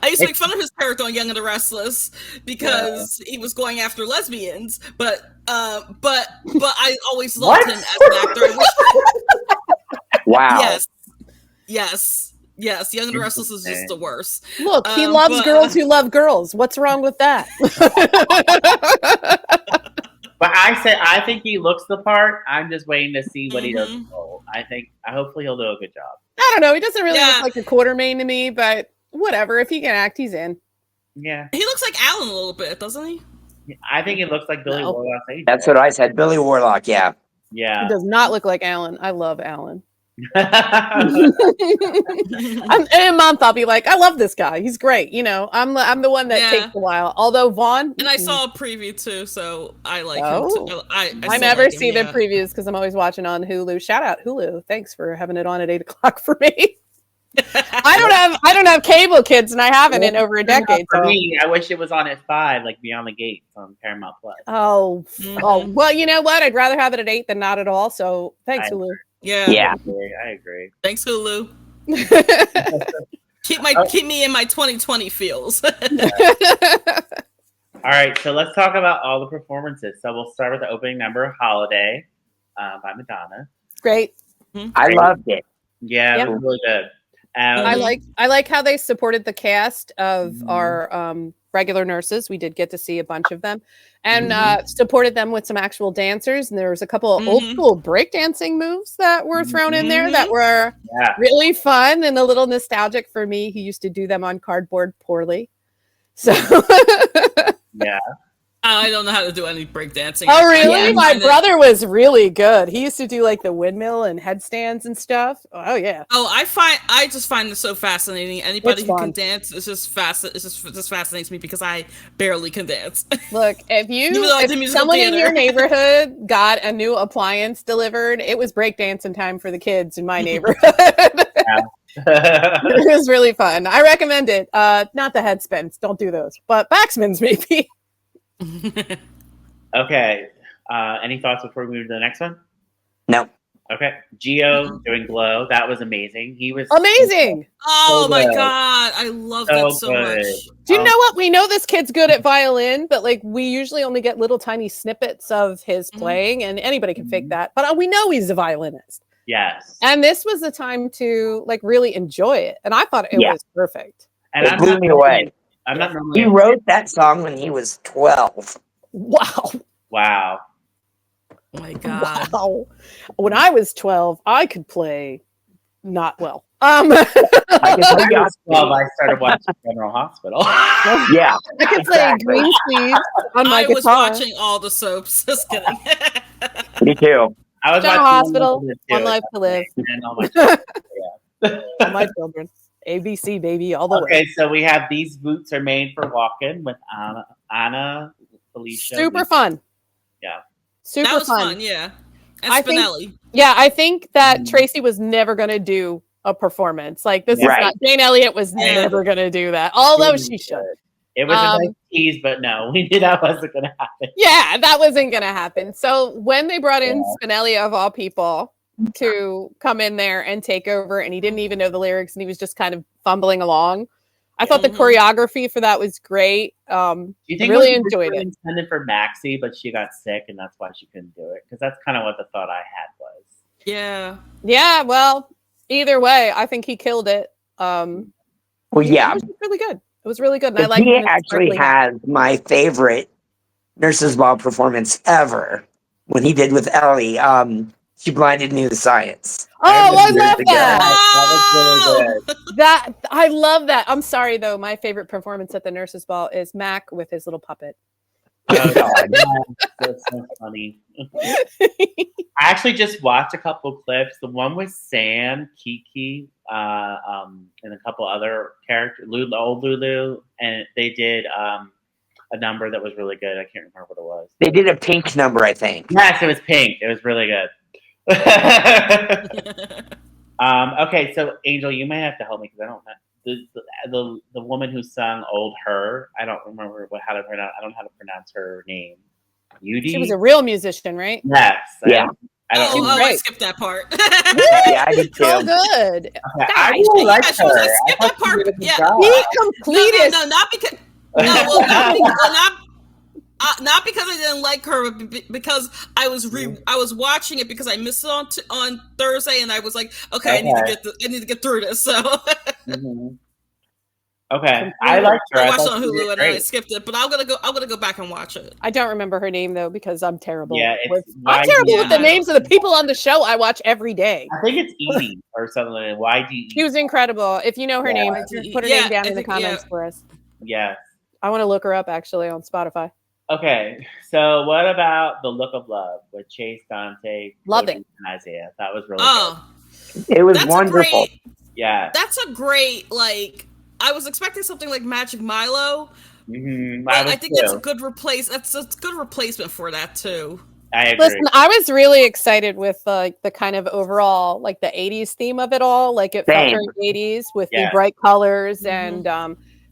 S4: I used to make fun of his character on Young and the Restless because he was going after lesbians, but I always loved him as an actor.
S3: Wow.
S4: Yes. Young and the Restless is just the worst.
S2: Look, he loves girls who love girls. What's wrong with that?
S1: But I think he looks the part. I'm just waiting to see what he does. Hopefully he'll do a good job.
S2: I don't know. He doesn't really look like a Quartermain to me, but whatever. If he can act, he's in.
S1: Yeah.
S4: He looks like Alan a little bit, doesn't he?
S1: I think he looks like Billy Warlock.
S3: That's what I said. Billy Warlock, yeah.
S1: Yeah.
S2: He does not look like Alan. I love Alan. In a month, I'll be like, I love this guy. He's great. You know, I'm the one that takes a while. Although Vaughn,
S4: and I saw a preview too, so I like him too. I
S2: never see the previews because I'm always watching on Hulu. Shout out Hulu. Thanks for having it on at 8:00 for me. I don't have cable, kids, and I haven't in over a decade.
S1: For me, I wish it was on at 5, like Beyond the Gates on Paramount Plus.
S2: Oh, well, you know what? I'd rather have it at 8 than not at all. So thanks, Hulu.
S4: Yeah.
S1: I agree.
S4: Thanks, Hulu. Keep me in my 2020 feels.
S1: All right, so let's talk about all the performances. So we'll start with the opening number, "Holiday," by Madonna.
S2: Great.
S3: I loved it.
S1: Yeah, it was really good.
S2: I like how they supported the cast of our regular nurses. We did get to see a bunch of them, and supported them with some actual dancers. And there was a couple of old school breakdancing moves that were thrown in there that were really fun and a little nostalgic for me, who used to do them on cardboard poorly. So
S1: yeah.
S4: I don't know how to do any breakdancing.
S2: Oh, really? My brother was really good. He used to do like the windmill and headstands and stuff. Oh, yeah.
S4: Oh, I just find it so fascinating. Anybody who can dance, it just fascinates me because I barely can dance.
S2: Look, if someone in your neighborhood got a new appliance delivered, it was breakdancing time for the kids in my neighborhood. It was really fun. I recommend it. Not the headspins. Don't do those. But backspins, maybe.
S1: Okay. Any thoughts before we move to the next one?
S3: No.
S1: Okay. Gio doing Glow. That was amazing. He was
S2: amazing.
S4: Oh my God. I love that so much.
S2: Do you know what? We know this kid's good at violin, but like we usually only get little tiny snippets of his playing, and anybody can fake that. But we know he's a violinist.
S1: Yes.
S2: And this was the time to like really enjoy it. And I thought it was perfect.
S3: And it blew me away.
S1: I'm not normally.
S3: He wrote that song when he was 12.
S2: Wow.
S1: Wow.
S4: Oh my God.
S2: Wow. When I was 12, I could play not well.
S1: When I was 12, I started watching General Hospital.
S3: Yeah.
S2: I could play Green Sleeves on my guitar.
S4: I was watching all the soaps. Just kidding.
S3: Me too.
S1: I was
S2: General Hospital, One Life to Live.
S1: And all my
S2: all my children. ABC, baby, all the way.
S1: Okay, so we have These Boots Are Made for Walking with Anna, Felicia.
S2: Super fun.
S1: Yeah.
S4: That was fun, yeah. And Spinelli.
S2: I think that Tracy was never going to do a performance. Like this is
S3: Right.
S2: not Jane Elliott was never going to do that, although she should.
S1: It was a nice tease, but no, we knew that wasn't going to happen.
S2: Yeah, that wasn't going to happen. So when they brought in Spinelli of all people to come in there and take over, and he didn't even know the lyrics, and he was just kind of fumbling along. I thought the choreography for that was great.
S1: Do you think
S2: I really enjoyed it.
S1: Intended for Maxie, but she got sick, and that's why she couldn't do it. Because that's kind of what the thought I had was.
S4: Yeah.
S2: Yeah. Well, either way, I think he killed it.
S3: Well, yeah,
S2: it was really good. It was really good, and I like.
S3: He actually has my favorite Nurses Ball performance ever when he did with Ellie. She blinded me with science.
S2: Oh, I love that.
S4: Oh!
S1: That was really good.
S2: That I love that. I'm sorry though. My favorite performance at the Nurses Ball is Mac with his little puppet.
S3: Oh God,
S1: that's so funny. I actually just watched a couple clips. The one with Sam, Kiki, and a couple other characters, old Lulu, and they did a number that was really good. I can't remember what it was.
S3: They did a Pink number, I think.
S1: Yes, it was Pink. It was really good. Okay, so Angel, you may have to help me because I don't know the woman who sung "Old Her." I don't remember how to pronounce her name. Yudi?
S2: She was a real musician, right?
S1: Yes.
S3: Yeah.
S4: I skipped that part.
S3: Yeah, I did too.
S2: So good.
S1: Okay, I really like her.
S4: I skipped that part. Yeah.
S2: He completed.
S4: No, not because. Not because I didn't like her, but because I was watching it because I missed it on Thursday, and I was like, okay. I need to get through this. So.
S1: Okay, I liked her.
S4: I watched it on Hulu and I skipped it, but I'm gonna go back and watch it.
S2: I don't remember her name though because I'm terrible.
S1: Yeah,
S2: I'm terrible with the names of the people on the show I watch every day.
S1: I think it's Edie or something like that. YDE.
S2: She was incredible. If you know her name, put her name down in the comments for us.
S1: Yes.
S2: I want to look her up actually on Spotify.
S1: Okay, so what about The Look of Love with Chase, Dante,
S2: Loved it,
S1: and Isaiah? That was really good.
S3: It was wonderful.
S4: That's a great, like, I was expecting something like Magic Milo.
S1: I
S4: think that's a good good replacement for that too.
S1: I agree.
S2: Listen, I was really excited with the kind of overall like the 80s theme of it all. Like it felt very 80s with the bright colors and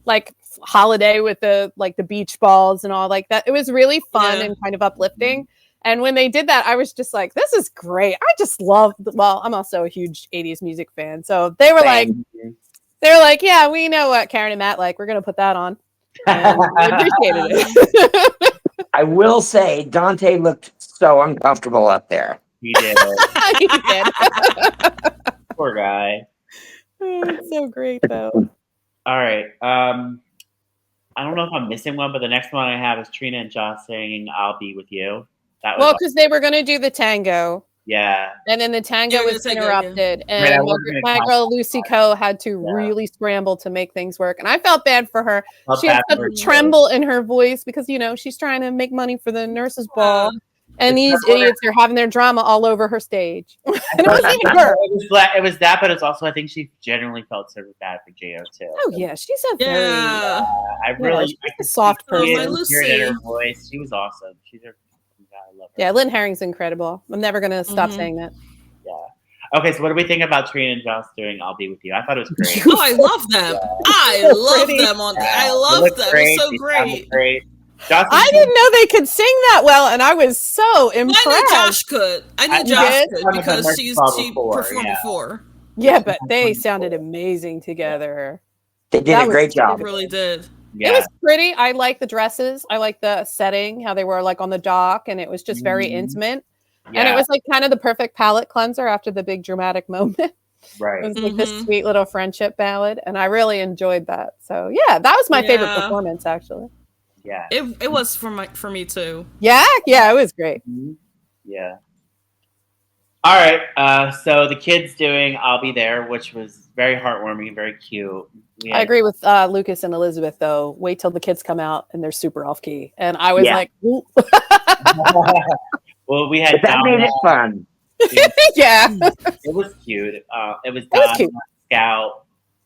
S2: like Holiday with the beach balls and all like that. It was really fun and kind of uplifting. And when they did that, I was just like, this is great. I just love, I'm also a huge 80s music fan. So they were like, yeah, we know what Karen and Matt like. We're going to put that on. And I appreciated it.
S3: I will say, Dante looked so uncomfortable up there.
S1: He did.
S2: He did.
S1: Poor guy.
S2: It's so great, though.
S1: All right. I don't know if I'm missing one, but the next one I have is Trina and Josh singing "I'll Be With You." That was
S2: because they were going to do the tango.
S1: Yeah.
S2: And then the tango was interrupted. And my girl Lucy Coe had to really scramble to make things work. And I felt bad for her. She had such a tremble in her voice because, she's trying to make money for the nurses' ball. And these idiots are having their drama all over her stage. And it wasn't even her.
S1: It was that, but it's also, I think she genuinely felt so bad for Jo too.
S2: Oh, yeah. She's a very
S1: she's
S2: a soft person.
S1: Lucy. Her voice. She was awesome. She's a I love her.
S2: Yeah, Lynn Herring's incredible. I'm never going to stop saying that.
S1: Yeah. Okay, so what do we think about Trina and Josh doing "I'll Be With You"? I thought it was great.
S4: Oh, I love them. I love them. I love them. It was so great.
S2: I didn't know they could sing that well, and I was so impressed.
S4: I knew Josh could. Because she performed before.
S2: Yeah, but they sounded amazing together.
S3: They did a great job.
S4: They really did.
S2: Yeah. It was pretty. I like the dresses. I like the setting, how they were like on the dock, and it was just very intimate. Yeah. And it was like kind of the perfect palate cleanser after the big dramatic moment.
S1: Right.
S2: It was like this sweet little friendship ballad, and I really enjoyed that. So yeah, that was my favorite performance actually.
S1: Yeah.
S4: It was for me too.
S2: Yeah, it was great.
S1: Yeah. All right. So the kids doing "I'll Be There," which was very heartwarming and very cute.
S2: I agree with Lucas and Elizabeth, though. Wait till the kids come out and they're super off key, and I was like,
S1: well, we had
S3: that made it fun.
S2: Yeah,
S1: it was cute. It was Donna, Scout,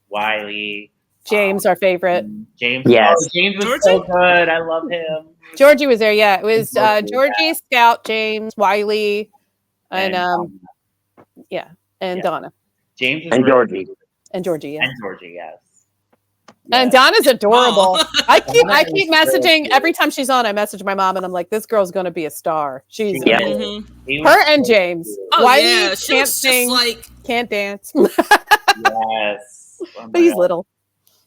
S1: Wiley,
S2: James, our favorite.
S1: James,
S3: yes,
S1: James was so good. I love him.
S2: Georgie was there. Yeah, it was Georgie, Scout, James, Wiley, and and Donna.
S1: James is
S3: And
S1: really
S3: Georgie.
S2: And Georgie, yeah.
S1: And Georgie, yes.
S2: And Donna's adorable.
S4: Oh.
S2: I keep
S1: Donna is
S2: messaging
S1: really
S2: every time she's on. I message my mom and I'm like, "This girl's gonna be a star. She's
S1: Yeah.
S2: amazing."
S4: Mhm.
S1: He was
S2: Her and
S1: so
S2: James.
S1: cute.
S4: Oh
S2: Why
S4: yeah,
S2: he
S4: she
S2: can't
S4: was
S2: sing,
S4: just like
S2: can't dance.
S1: Yes. Oh my
S2: He's
S1: God.
S2: little.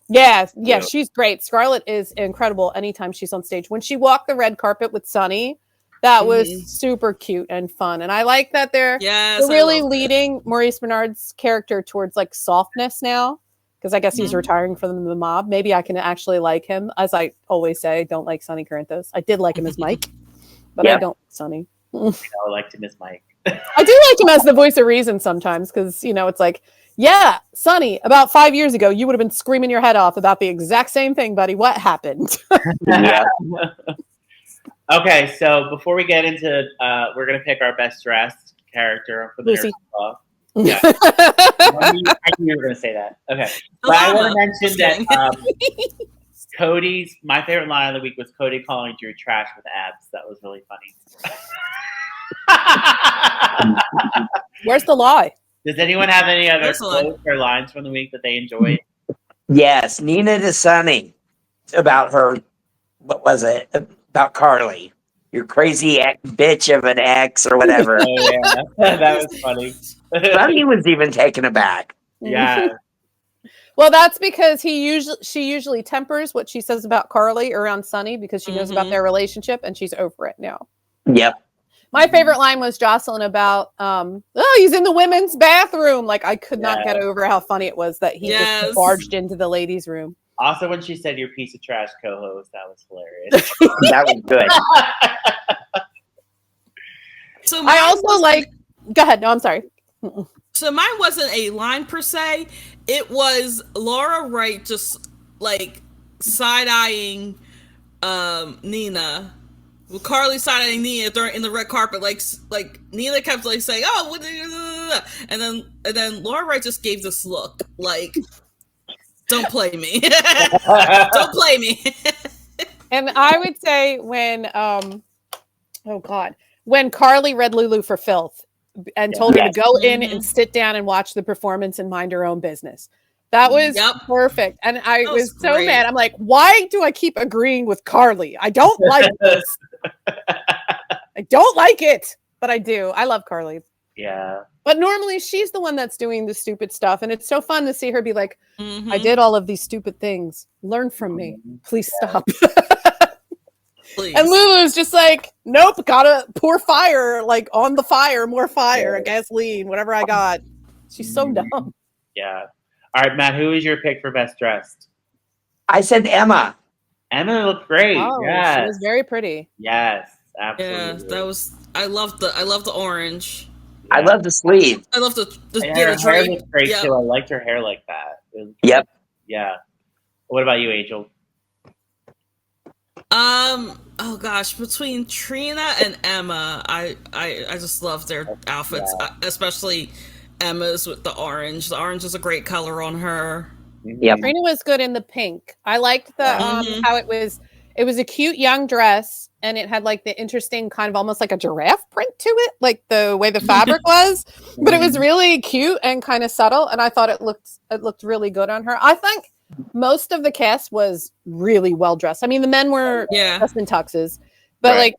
S2: Yeah,
S1: Yeah.
S2: she's great. Scarlett is incredible anytime she's on stage. When she walked the red carpet with Sunny, that was
S4: Mhm.
S2: super cute and fun. And I like that they're
S4: yes, I
S2: really
S4: loved it.
S2: leading Maurice Bernard's character towards like softness now. Because I guess he's
S4: Mhm.
S2: retiring from the mob. Maybe I can actually like him. As I always say, I don't like Sonny Corinthos. I did like him as Mike, but I
S3: Yeah.
S2: don't like Sonny.
S1: I liked him as Mike.
S2: I do like him as the voice of reason sometimes because, it's like, yeah, Sonny, about 5 years ago, you would have been screaming your head off about the exact same thing, buddy. What happened?
S3: Yeah.
S1: Okay, so before we get into, we're gonna pick our best dressed character for the
S2: Lucy.
S1: Nurses Ball. Yeah. I knew you were gonna say that. Okay, but I want to mention that my favorite line of the week was Cody calling Drew trash with abs. That was really funny.
S2: Where's the lie?
S1: Does anyone have any other
S4: Where's the line?
S1: quotes or lines from the week that they enjoyed?
S3: Yes, Nina to Sunny about her. What was it about Carly? Your crazy bitch of an ex or whatever.
S1: Oh yeah, that was funny.
S3: Sunny was even taken aback.
S1: Yeah,
S2: Well, that's because she usually tempers what she says about Carly around Sonny because she knows about their relationship and she's over it now.
S3: Yep.
S2: My favorite line was Jocelyn about, he's in the women's bathroom. Like, I could not get over how funny it was that he just barged into the ladies' room.
S1: Also, when she said "your piece of trash" co-host, that was hilarious.
S3: That was good.
S4: So
S2: I also like. Go ahead. No, I'm sorry.
S4: So mine wasn't a line per se. It was Laura Wright just like side-eyeing Nina. With Carly side-eyeing Nina during in the red carpet, like Nina kept like saying, "Oh," and then Laura Wright just gave this look like, "Don't play me, don't play me."
S2: And I would say when when Carly read Lulu for filth and told her to go in and sit down and watch the performance and mind her own business. That was perfect. And I was so mad. I'm like, why do I keep agreeing with Carly? I don't like this. I don't like it, but I do. I love Carly.
S1: Yeah.
S2: But normally she's the one that's doing the stupid stuff. And it's so fun to see her be like, I did all of these stupid things. Learn from me. Please stop.
S4: Please.
S2: And Lulu's just like, nope, gotta pour fire, like on the fire, more fire, gasoline, whatever I got. She's so dumb.
S1: Yeah. All right, Matt, who is your pick for best dressed?
S3: I said Emma.
S1: Emma looked great.
S2: Oh,
S1: yes.
S2: she was very pretty.
S1: Yes, absolutely.
S4: Yeah, that was. I love the orange.
S3: Yeah. I love the sleeve.
S4: I love the
S1: hair
S4: drape.
S1: looks great too. I liked her hair like that.
S3: Yep.
S1: Yeah. What about you, Angel?
S4: Oh gosh, between Trina and Emma, I just love their outfits, especially Emma's with the orange. The orange is a great color on her.
S3: Yep.
S2: Trina was good in the pink. I liked the how it was a cute young dress and it had like the interesting kind of almost like a giraffe print to it, like the way the fabric was, but it was really cute and kind of subtle and I thought it looked really good on her. I think most of the cast was really well dressed. I mean, the men were dressed in tuxes, but like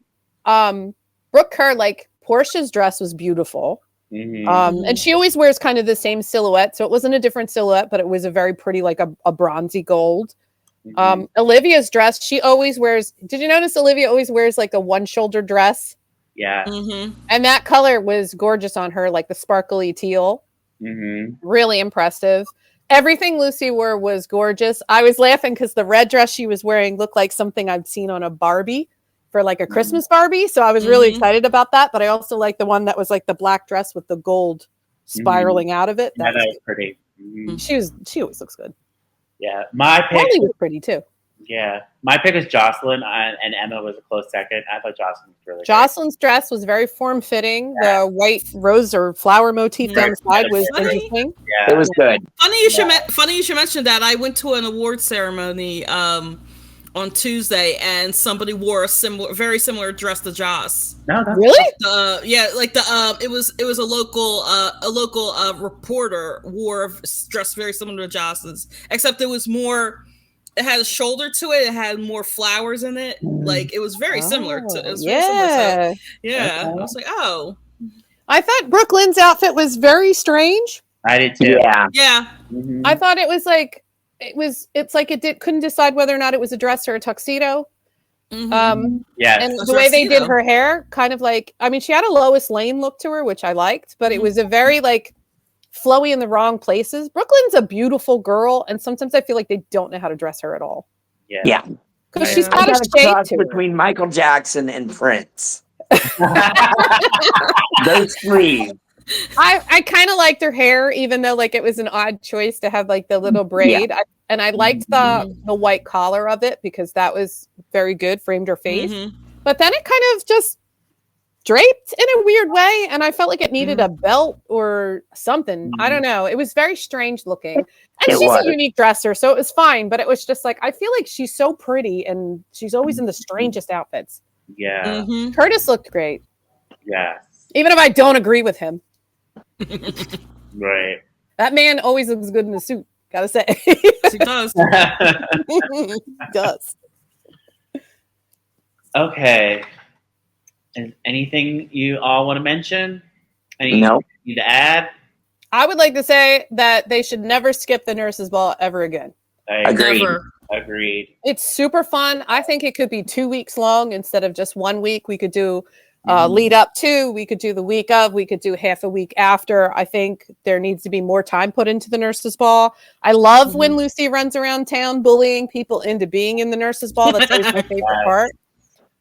S2: Brooke Kerr, like Portia's dress was beautiful. And she always wears kind of the same silhouette. So it wasn't a different silhouette, but it was a very pretty, like a bronzy gold. Olivia's dress, she always wears, did you notice Olivia always wears like a one shoulder dress?
S1: Yeah.
S2: And that color was gorgeous on her, like the sparkly teal. Really impressive. Everything Lucy wore was gorgeous. I was laughing because the red dress she was wearing looked like something I've seen on a Barbie for like a Christmas Barbie. So I was really excited about that. But I also like the one that was like the black dress with the gold spiraling out of it.
S1: That was pretty.
S2: She always looks good.
S1: Yeah. My pick
S2: was pretty too.
S1: Yeah. My pick was Jocelyn and Emma was a close second. I thought Jocelyn was really
S2: Jocelyn's dress was very form-fitting. The white rose or flower motif down the side was interesting.
S3: Yeah. It was good.
S4: Funny you should mention that. I went to an award ceremony on Tuesday, and somebody wore a very similar dress to Joss.
S1: No, that's
S2: Really?
S4: It was a local reporter wore dressed very similar to Joss's, except it was more. It had a shoulder to it. It had more flowers in it. Like it was very similar to. It was very similar. So, yeah, I was like, oh,
S2: I thought Brooklyn's outfit was very strange.
S1: I did too.
S3: Yeah.
S4: yeah.
S1: Mhm.
S2: I thought it was like it's like couldn't decide whether or not it was a dress or a tuxedo.
S4: Mhm.
S1: Yes.
S2: And
S4: A
S2: the way they did
S4: tuxedo.
S2: her hair, kind of like, I mean, she had a Lois Lane look to her, which I liked, but it was a very like flowy in the wrong places. Brooklyn's a beautiful girl, and sometimes I feel like they don't know how to dress her at all
S1: Yeah.
S3: Yeah.
S2: because
S4: Yeah.
S2: she's
S3: I
S2: got
S3: got
S2: a
S3: a
S2: shape
S3: cross
S2: to her.
S3: between Michael Jackson and Prince. Those sleeves.
S2: I kind of liked her hair, even though like it was an odd choice to have like the little braid. And I liked the white collar of it because that was very good, framed her face.
S4: Mhm.
S2: But then it kind of just draped in a weird way, and I felt like it needed a belt or something. I don't know. It was very strange looking. And
S3: It
S2: she's
S3: was.
S2: a unique dresser, so it was fine. But it was just like I feel like she's so pretty, and she's always in the strangest outfits.
S1: Yeah.
S4: Mhm.
S2: Curtis looked great,
S1: Yes.
S2: even if I don't agree with him.
S1: Right.
S2: That man always looks good in a suit. Gotta say,
S4: Yes, he does.
S2: he does.
S1: Okay. Is anything you all want to mention? Anything
S3: No.
S1: you need to add?
S2: I would like to say that they should never skip the nurses' ball ever again.
S3: Agreed.
S4: Never.
S1: Agreed.
S2: It's super fun. I think it could be 2 weeks long instead of just 1 week. We could do
S1: Mhm.
S2: lead up to, we could do the week of, we could do half a week after. I think there needs to be more time put into the nurses' ball. I love when Lucy runs around town bullying people into being in the nurses' ball. That's always my favorite part.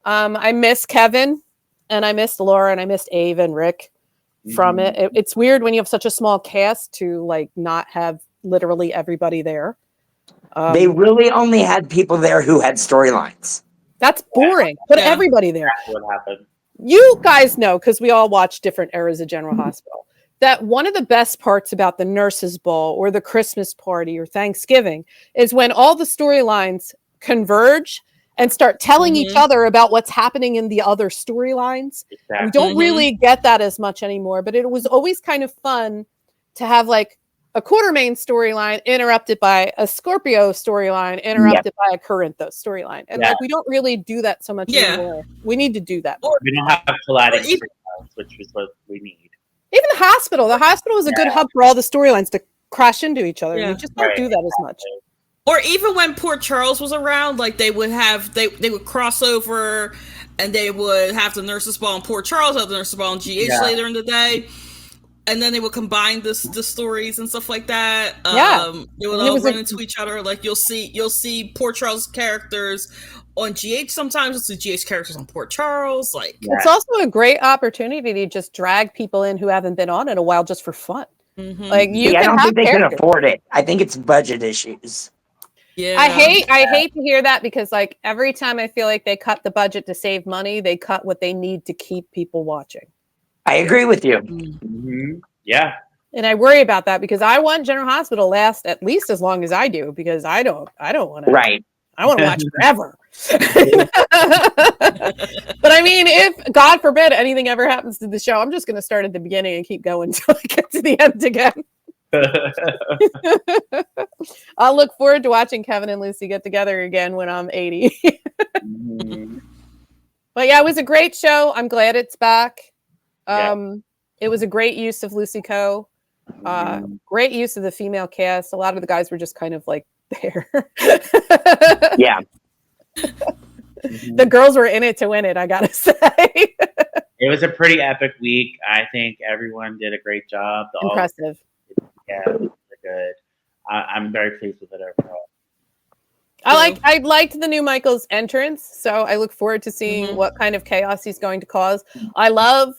S2: I miss Kevin, and I missed Laura, and I missed Ava and Rick from it. It's weird when you have such a small cast to like not have literally everybody there.
S3: They really only had people there who had storylines.
S2: That's boring. Put
S4: Yeah.
S2: everybody there.
S1: That's what happened.
S2: You guys know, because we all watch different eras of General Hospital, that one of the best parts about the nurses' ball or the Christmas party or Thanksgiving is when all the storylines converge and start telling each other about what's happening in the other storylines.
S1: Exactly.
S2: We don't really get that as much anymore, but it was always kind of fun to have like a Quartermain storyline interrupted by a Scorpio storyline interrupted by a Corinthos storyline. And like we don't really do that so much anymore. We need to do that more.
S1: We don't have colliding
S4: even-
S1: storylines, which is what we need.
S2: Even the hospital. The hospital was a good hub for all the storylines to crash into each other.
S4: Yeah.
S2: We just don't do that as much.
S4: Or even when Port Charles was around, like they would have they would cross over, and they would have the nurses' ball in Port Charles, have the nurses' ball in GH later in the day, and then they would combine the stories and stuff like that. They would all run into each other. Like you'll see Port Charles characters on GH sometimes. You'll see GH characters on Port Charles. Like
S2: it's also a great opportunity to just drag people in who haven't been on in a while just for fun. Like you
S3: I
S2: can
S3: don't
S2: have
S3: think they
S2: characters.
S3: can afford it. I think it's budget issues.
S4: yeah,
S2: I hate to hear that because like every time I feel like they cut the budget to save money, they cut what they need to keep people watching.
S3: I agree with you.
S1: Mm-hmm. Yeah.
S2: And I worry about that because I want General Hospital to last at least as long as I do because I don't want to.
S3: Right.
S2: I want to watch forever. But I mean, if God forbid anything ever happens to the show, I'm just going to start at the beginning and keep going until I get to the end again. I'll look forward to watching Kevin and Lucy get together again when I'm 80. But yeah, it was a great show. I'm glad it's back. It was a great use of Lucy Coe. Great use of the female cast. A lot of the guys were just kind of like there.
S3: Yeah.
S2: The girls were in it to win it, I gotta say.
S1: It was a pretty epic week. I think everyone did a great job.
S2: Impressive.
S1: Yeah, it was really good. I'm very pleased with it overall.
S2: I liked the new Michael's entrance, so I look forward to seeing what kind of chaos he's going to cause. I love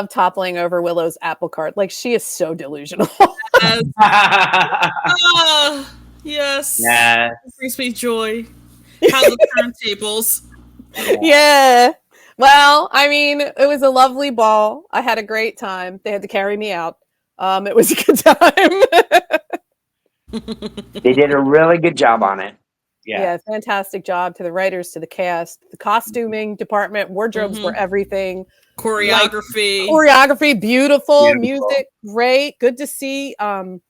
S2: toppling over Willow's apple cart. Like she is so delusional.
S4: Yes.
S1: Yeah.
S4: It brings me joy. How the turntables.
S2: Yeah. Well, I mean, it was a lovely ball. I had a great time. They had to carry me out. It was a good time.
S3: They did a really good job on it.
S2: Yeah, fantastic job to the writers, to the cast, the costuming department, wardrobes were everything.
S4: Choreography,
S2: beautiful. Music, great. Good to see the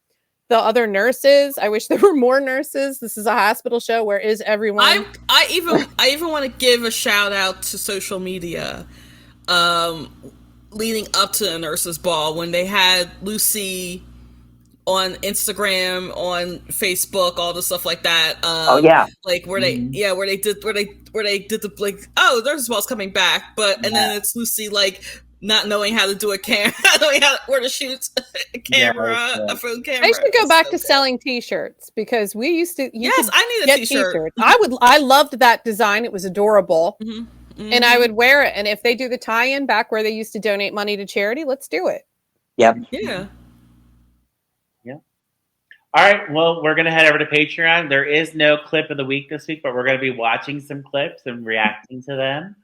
S2: other nurses. I wish there were more nurses. This is a hospital show. Where is everyone?
S4: I even want to give a shout out to social media, leading up to the nurses' ball when they had Lucy on Instagram, on Facebook, all the stuff like that. Like where they did the like, oh, there's balls coming back, and then it's Lucy like not knowing how to do a camera, not knowing where to shoot a camera, a phone camera.
S2: I should go back to selling T-shirts because we used to.
S4: I need a T-shirt.
S2: I loved that design. It was adorable, and I would wear it. And if they do the tie-in back where they used to donate money to charity, let's do it.
S3: Yep.
S4: Yeah.
S1: All right, well, we're going to head over to Patreon. There is no clip of the week this week, but we're going to be watching some clips and reacting to them.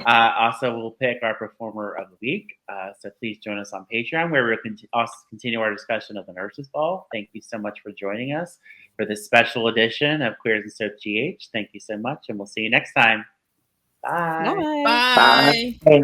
S1: Also, we'll pick our performer of the week. So please join us on Patreon, where we'll also continue our discussion of the Nurses Ball. Thank you so much for joining us for this special edition of Queers and Soap GH. Thank you so much, and we'll see you next time. Bye.
S2: Bye.
S3: Bye.